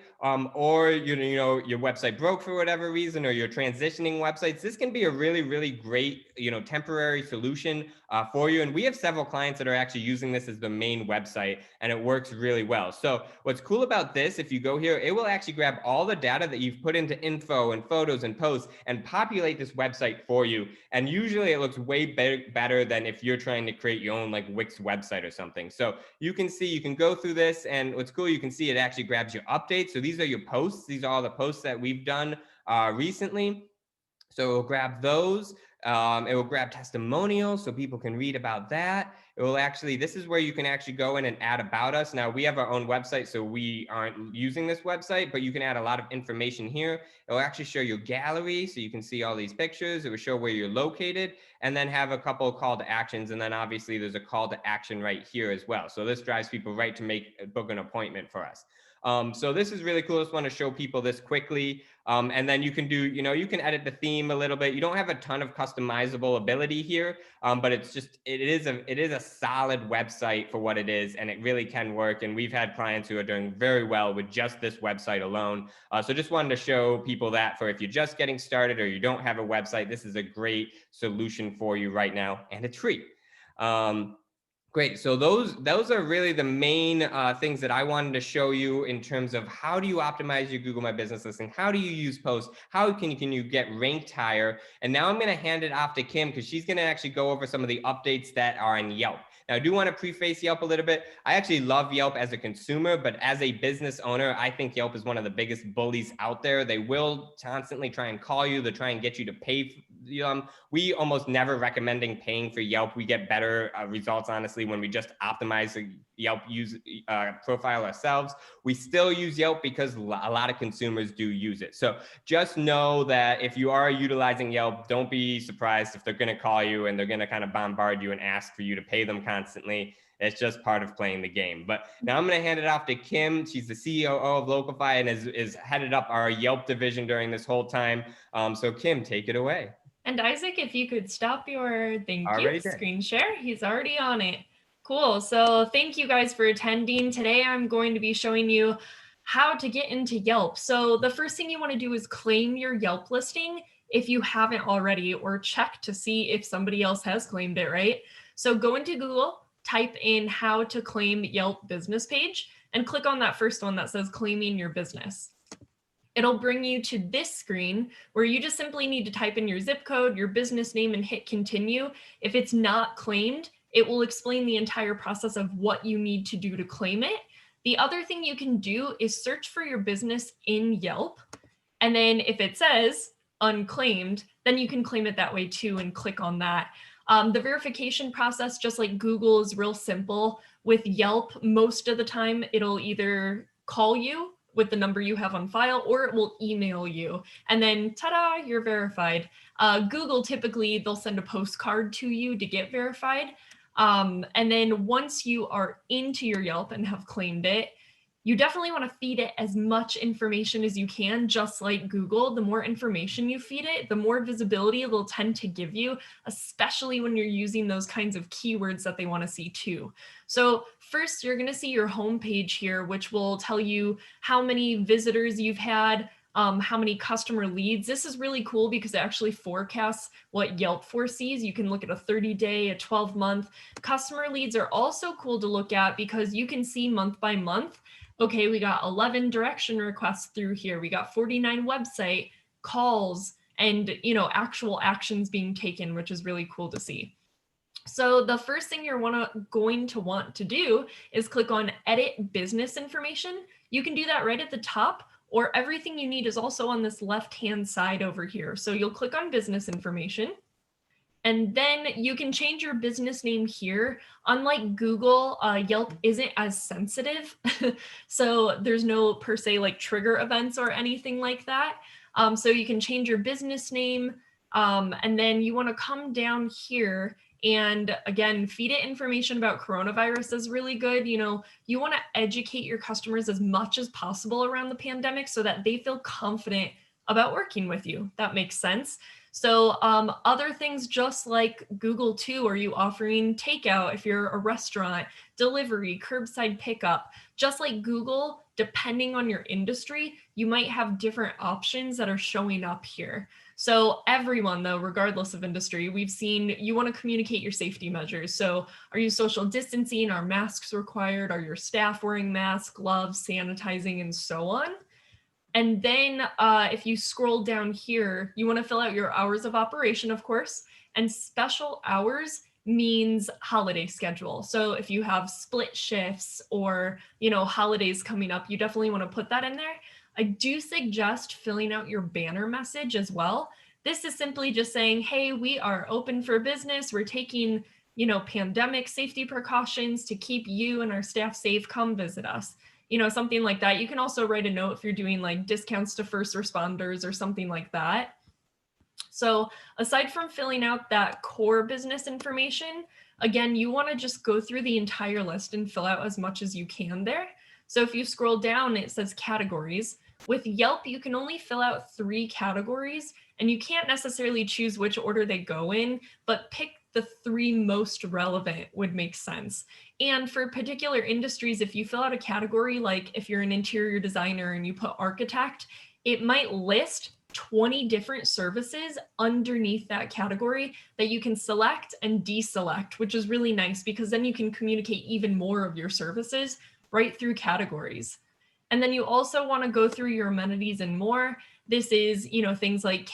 [SPEAKER 2] or your website broke for whatever reason, or you're transitioning websites, this can be a really, really great temporary solution for you. And we have several clients that are actually using this as the main website, and it works really well. So what's cool about this, if you go here, it will actually grab all the data that you've put into info and photos and posts and populate this website for you. And usually it looks way better than if you're trying to create your own like Wix website or something. So you can see, you can go through this, and what's cool, you can see it actually grabs your updates. So these are your posts. These are all the posts that we've done recently. So it'll grab those. It will grab testimonials so people can read about that. It will actually, this is where you can actually go in and add about us. Now we have our own website, so we aren't using this website, but you can add a lot of information here. It will actually show your gallery, so you can see all these pictures. It will show where you're located, and then have a couple of call to actions. And then obviously there's a call to action right here as well. So this drives people right to book an appointment for us. So this is really cool. I just want to show people this quickly. And then you can do, you can edit the theme a little bit. You don't have a ton of customizable ability here, but it's just, it is a solid website for what it is, and it really can work. And we've had clients who are doing very well with just this website alone. So just wanted to show people that for if you're just getting started or you don't have a website, this is a great solution for you right now, and it's free. Great. So those are really the main things that I wanted to show you in terms of how do you optimize your Google My Business listing? How do you use posts? How can you get ranked higher? And now I'm going to hand it off to Kim, because she's going to actually go over some of the updates that are in Yelp. Now, I do want to preface Yelp a little bit. I actually love Yelp as a consumer, but as a business owner, I think Yelp is one of the biggest bullies out there. They will constantly try and call you. They try and get you to pay. We almost never recommending paying for Yelp. We get better results, honestly, when we just optimize the Yelp profile ourselves. We still use Yelp because a lot of consumers do use it. So just know that if you are utilizing Yelp, don't be surprised if they're going to call you and they're going to kind of bombard you and ask for you to pay them constantly. It's just part of playing the game. But now I'm going to hand it off to Kim. She's the COO of LocalFi and is headed up our Yelp division during this whole time. So Kim, take it away.
[SPEAKER 3] And Isaac, if you could stop your screen share, he's already on it. Cool. So thank you guys for attending. Today I'm going to be showing you how to get into Yelp. So the first thing you want to do is claim your Yelp listing if you haven't already, or check to see if somebody else has claimed it, right? So go into Google, type in how to claim Yelp business page, and click on that first one that says claiming your business. It'll bring you to this screen where you just simply need to type in your zip code, your business name, and hit continue. If it's not claimed, it will explain the entire process of what you need to do to claim it. The other thing you can do is search for your business in Yelp. And then if it says unclaimed, then you can claim it that way too and click on that. The verification process, just like Google, is real simple. With Yelp, most of the time, it'll either call you with the number you have on file, or it will email you, and then ta-da, you're verified. Google, typically, they'll send a postcard to you to get verified. And then once you are into your Yelp and have claimed it, you definitely want to feed it as much information as you can, just like Google. The more information you feed it, the more visibility it'll tend to give you, especially when you're using those kinds of keywords that they want to see too. So first, you're going to see your homepage here, which will tell you how many visitors you've had, how many customer leads. This is really cool because it actually forecasts what Yelp foresees. You can look at a 30-day, a 12-month. Customer leads are also cool to look at because you can see month by month. Okay, we got 11 direction requests through here. We got 49 website calls and, actual actions being taken, which is really cool to see. So the first thing you're going to want to do is click on Edit Business Information. You can do that right at the top, or everything you need is also on this left-hand side over here. So you'll click on Business Information. And then you can change your business name here. Unlike Google, Yelp isn't as sensitive. So there's no per se like trigger events or anything like that. So you can change your business name. And then you want to come down here and again, feed it information about coronavirus is really good. You want to educate your customers as much as possible around the pandemic so that they feel confident about working with you. That makes sense. So other things just like Google too, are you offering takeout if you're a restaurant, delivery, curbside pickup? Just like Google, depending on your industry, you might have different options that are showing up here. So everyone though, regardless of industry, we've seen you want to communicate your safety measures. So are you social distancing? Are masks required? Are your staff wearing masks, gloves, sanitizing, and so on? And then if you scroll down here, you want to fill out your hours of operation, of course, and special hours means holiday schedule. So if you have split shifts or, holidays coming up, you definitely want to put that in there. I do suggest filling out your banner message as well. This is simply just saying, hey, we are open for business. We're taking, pandemic safety precautions to keep you and our staff safe. Come visit us. Something like that. You can also write a note if you're doing like discounts to first responders or something like that. So aside from filling out that core business information, again, you want to just go through the entire list and fill out as much as you can there. So if you scroll down, it says categories. With Yelp, you can only fill out 3 categories, and you can't necessarily choose which order they go in, but pick the 3 most relevant would make sense. And for particular industries, if you fill out a category, like if you're an interior designer and you put architect, it might list 20 different services underneath that category that you can select and deselect, which is really nice because then you can communicate even more of your services right through categories. And then you also want to go through your amenities and more. This is, things like,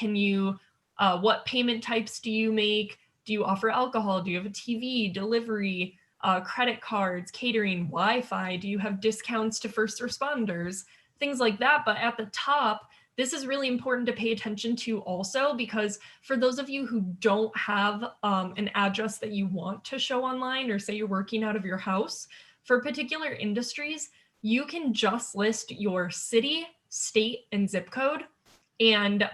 [SPEAKER 3] what payment types do you make? Do you offer alcohol? Do you have a TV, delivery, credit cards, catering, Wi-Fi? Do you have discounts to first responders? Things like that. But at the top, this is really important to pay attention to also, because for those of you who don't have an address that you want to show online, or say you're working out of your house, for particular industries, you can just list your city, state, and zip code and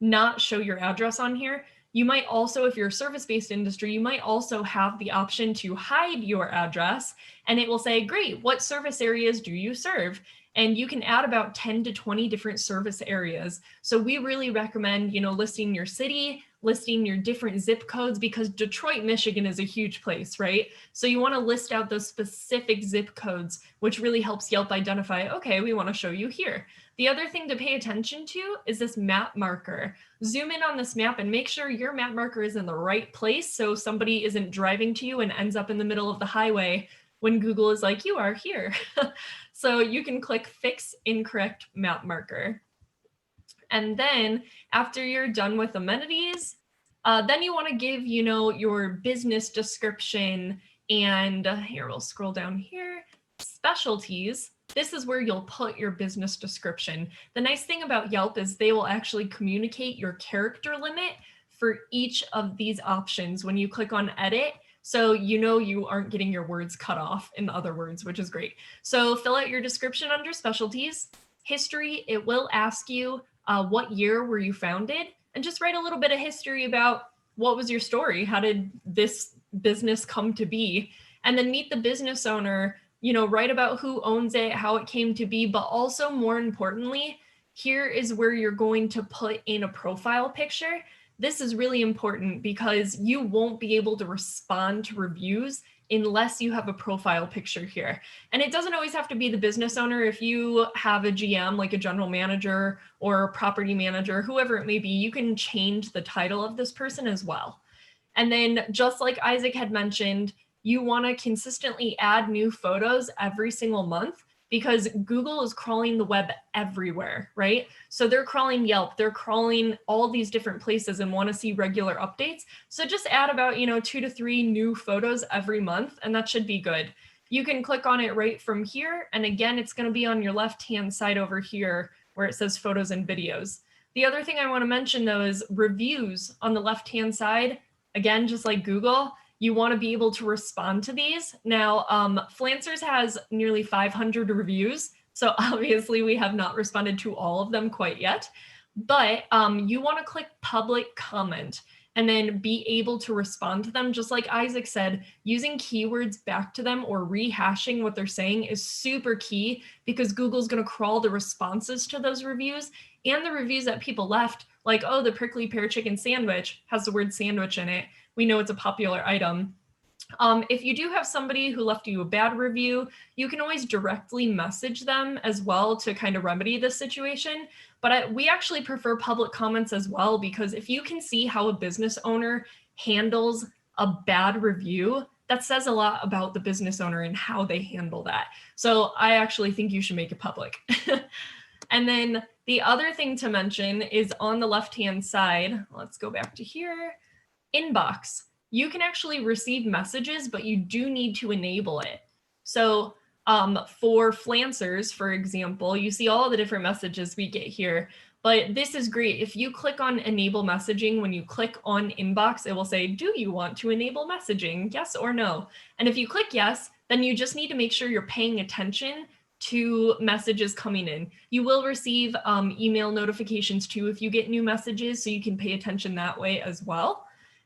[SPEAKER 3] not show your address on here. You might also, if you're a service-based industry, you might also have the option to hide your address, and it will say, great, what service areas do you serve? And you can add about 10 to 20 different service areas. So we really recommend, listing your city, listing your different zip codes, because Detroit, Michigan is a huge place, right? So you want to list out those specific zip codes, which really helps Yelp identify, okay, we want to show you here. The other thing to pay attention to is this map marker. Zoom in on this map and make sure your map marker is in the right place, so somebody isn't driving to you and ends up in the middle of the highway when Google is like, you are here. So you can click Fix Incorrect Map Marker. And then after you're done with amenities, then you want to give, your business description, and here, we'll scroll down here, specialties. This is where you'll put your business description. The nice thing about Yelp is they will actually communicate your character limit for each of these options when you click on edit. So you aren't getting your words cut off, in other words, which is great. So fill out your description under specialties. History, it will ask you what year were you founded, and just write a little bit of history about what was your story, how did this business come to be, and then meet the business owner, write about who owns it, how it came to be, but also more importantly, here is where you're going to put in a profile picture. This is really important because you won't be able to respond to reviews unless you have a profile picture here. And it doesn't always have to be the business owner. If you have a GM, like a general manager or a property manager, whoever it may be, you can change the title of this person as well. And then just like Isaac had mentioned, you want to consistently add new photos every single month, because Google is crawling the web everywhere, right? So they're crawling Yelp, they're crawling all these different places and want to see regular updates. So just add about, 2 to 3 new photos every month, and that should be good. You can click on it right from here. And again, it's going to be on your left-hand side over here where it says photos and videos. The other thing I want to mention though is reviews on the left-hand side. Again, just like Google, you want to be able to respond to these. Now, Flancers has nearly 500 reviews, so obviously we have not responded to all of them quite yet, but you want to click public comment and then be able to respond to them. Just like Isaac said, using keywords back to them or rehashing what they're saying is super key, because Google's going to crawl the responses to those reviews and the reviews that people left, like, oh, the prickly pear chicken sandwich has the word sandwich in it. We know it's a popular item. If you do have somebody who left you a bad review, you can always directly message them as well to kind of remedy this situation. But we actually prefer public comments as well, because if you can see how a business owner handles a bad review, that says a lot about the business owner and how they handle that. So I actually think you should make it public. And then the other thing to mention is on the left-hand side, let's go back to here, inbox. You can actually receive messages, but you do need to enable it. So for Flancers, for example, you see all the different messages we get here, but this is great. If you click on enable messaging, when you click on inbox, it will say, do you want to enable messaging? Yes or no? And if you click yes, then you just need to make sure you're paying attention to messages coming in. You will receive email notifications too if you get new messages, so you can pay attention that way as well.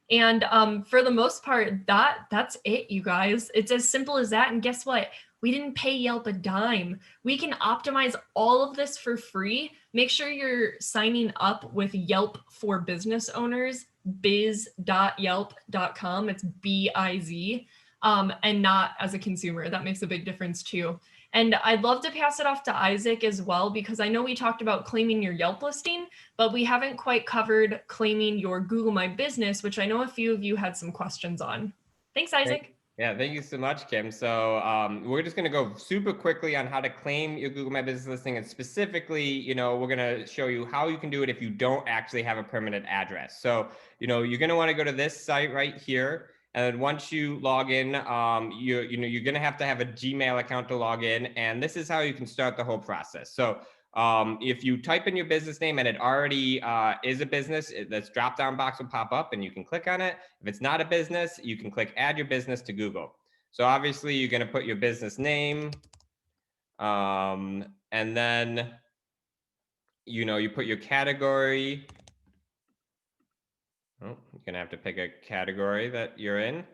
[SPEAKER 3] And for the most part, that's it, you guys. It's as simple as that. And guess what? We didn't pay Yelp a dime. We can optimize all of this for free. Make sure you're signing up with Yelp for business owners, biz.yelp.com. It's B-I-Z, and not as a consumer. That makes a big difference too. And I'd love to pass it off to Isaac as well, because I know we talked about claiming your Yelp listing, but we haven't quite covered claiming your Google My Business, which I know a few of you had some questions on. Thanks, Isaac.
[SPEAKER 2] Yeah, thank you so much, Kim. So we're just going to go super quickly on how to claim your Google My Business listing. And specifically, we're going to show you how you can do it if you don't actually have a permanent address. So, you're going to want to go to this site right here. And once you log in, you're going to have a Gmail account to log in. And this is how you can start the whole process. So if you type in your business name and it already is a business, this drop-down box will pop up and you can click on it. If it's not a business, you can click Add Your Business to Google. So obviously you're going to put your business name, and then, you put your category. Oh, you're going to have to pick a category that you're in.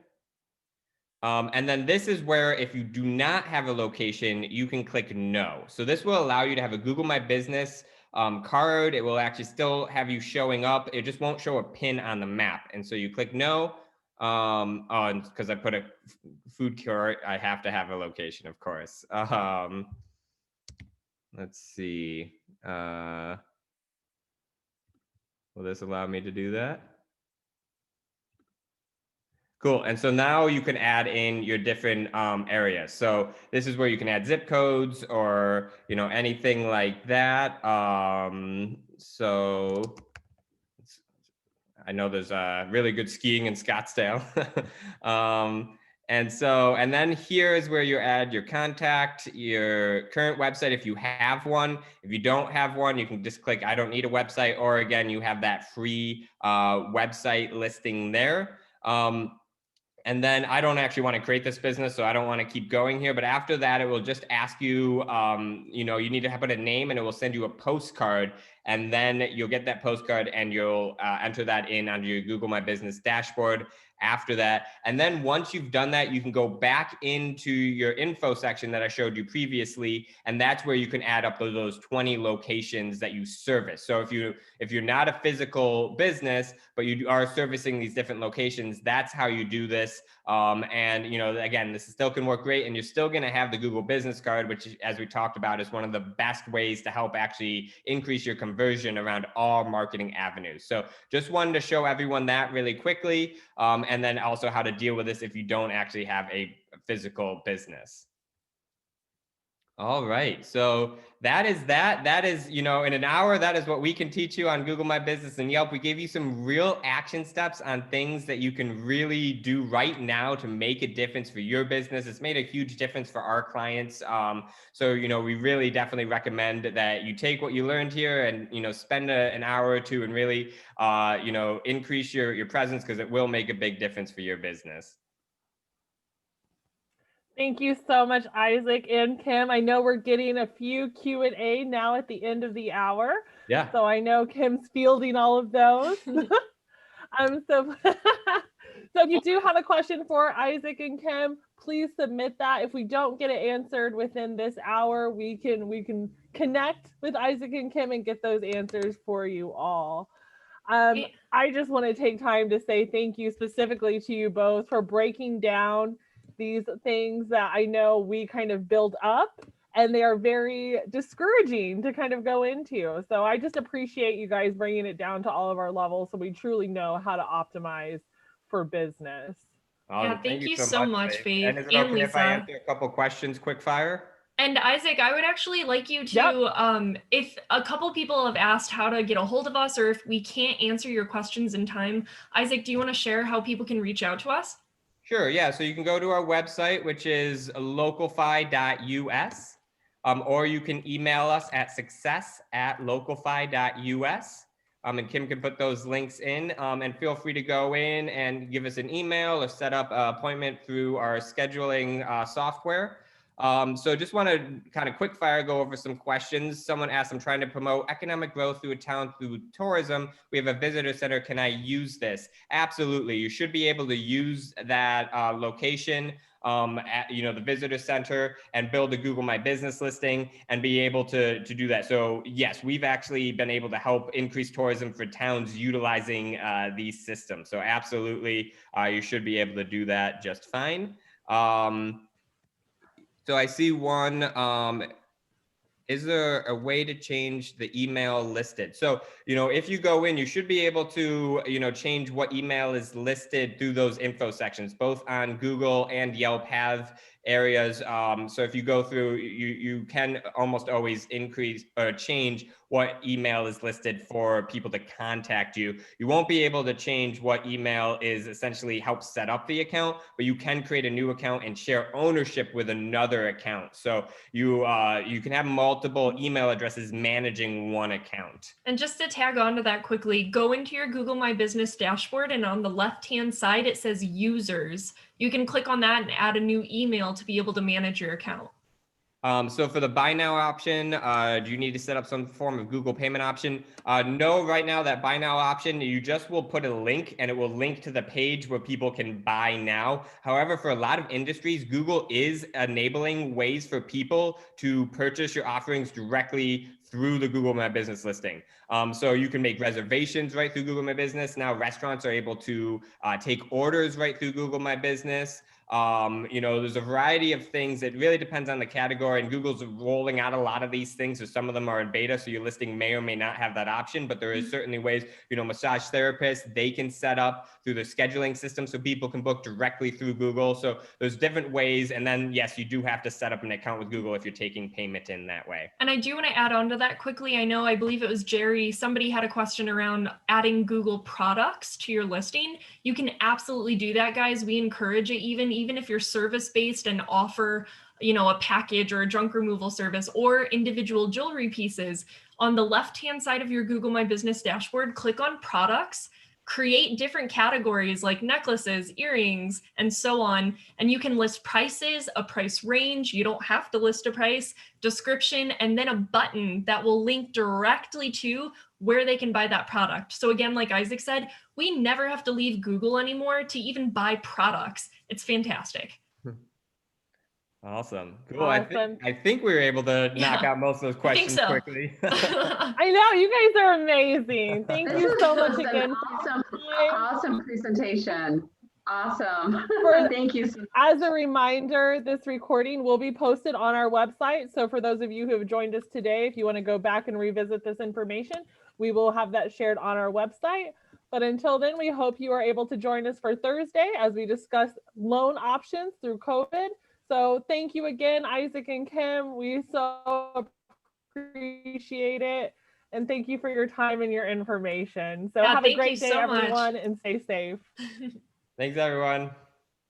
[SPEAKER 2] And then this is where, if you do not have a location, you can click no. So this will allow you to have a Google My Business card. It will actually still have you showing up. It just won't show a pin on the map. And so you click no. Because I put a food cart, I have to have a location, of course. Let's see. Will this allow me to do that? Cool. And so now you can add in your different areas. So this is where you can add zip codes or, anything like that. So I know there's really good skiing in Scottsdale. And then here is where you add your contact, your current website if you have one. If you don't have one, you can just click I don't need a website, or again, you have that free website listing there. And then I don't actually want to create this business, so I don't want to keep going here. But after that, it will just ask you, you need to put a name, and it will send you a postcard. And then you'll get that postcard and you'll enter that in under your Google My Business dashboard after that. And then once you've done that, you can go back into your info section that I showed you previously. And that's where you can add up those 20 locations that you service. So if you're not a physical business, but you are servicing these different locations, that's how you do this. And again, this still can work great, and you're still going to have the Google Business Card, which, as we talked about, is one of the best ways to help actually increase your conversion around all marketing avenues. So just wanted to show everyone that really quickly, and then also how to deal with this if you don't actually have a physical business. All right, so that is, in an hour, that is what we can teach you on Google My Business and Yelp. We gave you some real action steps on things that you can really do right now to make a difference for your business. It's made a huge difference for our clients. So, we really definitely recommend that you take what you learned here and, spend an hour or two and really, increase your presence, because it will make a big difference for your business.
[SPEAKER 1] Thank you so much, Isaac and Kim. I know we're getting a few Q&A now at the end of the hour.
[SPEAKER 2] Yeah.
[SPEAKER 1] So I know Kim's fielding all of those. So if you do have a question for Isaac and Kim, please submit that. If we don't get it answered within this hour, we can connect with Isaac and Kim and get those answers for you all. I just want to take time to say thank you specifically to you both for breaking down these things that I know we kind of build up, and they are very discouraging to kind of go into. So I just appreciate you guys bringing it down to all of our levels so we truly know how to optimize for business.
[SPEAKER 3] Yeah, thank you so much, Faith.
[SPEAKER 2] And is it okay if I answer a couple questions quick fire?
[SPEAKER 3] And Isaac, I would actually like you to, if a couple people have asked how to get a hold of us, or if we can't answer your questions in time, Isaac, do you want to share how people can reach out to us?
[SPEAKER 2] Sure, yeah. So you can go to our website, which is localfi.us, or you can email us at success@localfi.us. And Kim can put those links in, and feel free to go in and give us an email or set up an appointment through our scheduling software. So just want to kind of quick fire go over some questions. Someone asked, I'm trying to promote economic growth through a town through tourism. We have a visitor center. Can I use this? Absolutely. You should be able to use that location. at, you know, the visitor center and build a Google My Business listing and be able to do that. So yes, we've actually been able to help increase tourism for towns utilizing these systems. So absolutely, you should be able to do that just fine. So I see one, is there a way to change the email listed? So, you know, if you go in, you should be able to, you know, change what email is listed through those info sections, both on Google and Yelp have areas. So if you go through, you can almost always increase or change what email is listed for people to contact you. You won't be able to change what email is essentially help set up the account, but you can create a new account and share ownership with another account. So you can have multiple email addresses managing one account.
[SPEAKER 3] And just to tag on to that quickly, go into your Google My Business dashboard, and on the left-hand side, it says users. You can click on that and add a new email to be able to manage your account.
[SPEAKER 2] So for the buy now option, do you need to set up some form of Google payment option? No, right now that buy now option, you just will put a link and it will link to the page where people can buy now. However, for a lot of industries, Google is enabling ways for people to purchase your offerings directly through the Google My Business listing. So you can make reservations right through Google My Business. Now restaurants are able to take orders right through Google My Business. You know, there's a variety of things. It really depends on the category, and Google's rolling out a lot of these things. So some of them are in beta, so your listing may or may not have that option, but there is certainly ways, you know, massage therapists, they can set up through the scheduling system so people can book directly through Google. So there's different ways. And then yes, you do have to set up an account with Google if you're taking payment in that way.
[SPEAKER 3] And I do want to add on to that quickly. I believe it was Jerry, somebody had a question around adding Google products to your listing. You can absolutely do that, guys. We encourage it, even if you're service-based and offer, you know, a package or a junk removal service or individual jewelry pieces. On the left-hand side of your Google My Business dashboard, click on products, create different categories like necklaces, earrings, and so on. And you can list prices, a price range. You don't have to list a price, description, and then a button that will link directly to where they can buy that product. So again, like Isaac said, we never have to leave Google anymore to even buy products. It's fantastic.
[SPEAKER 2] Awesome. Cool.
[SPEAKER 1] Awesome.
[SPEAKER 2] I think we were able to knock out most of those questions quickly.
[SPEAKER 1] I know, you guys are amazing. Thank you so much again.
[SPEAKER 4] Awesome presentation. Awesome. Thank you.
[SPEAKER 1] As a reminder, this recording will be posted on our website. So for those of you who have joined us today, if you want to go back and revisit this information, we will have that shared on our website. But until then, we hope you are able to join us for Thursday as we discuss loan options through COVID. So thank you again, Isaac and Kim. We so appreciate it. And thank you for your time and your information. So have a great day, everyone, and stay safe.
[SPEAKER 2] Thanks, everyone.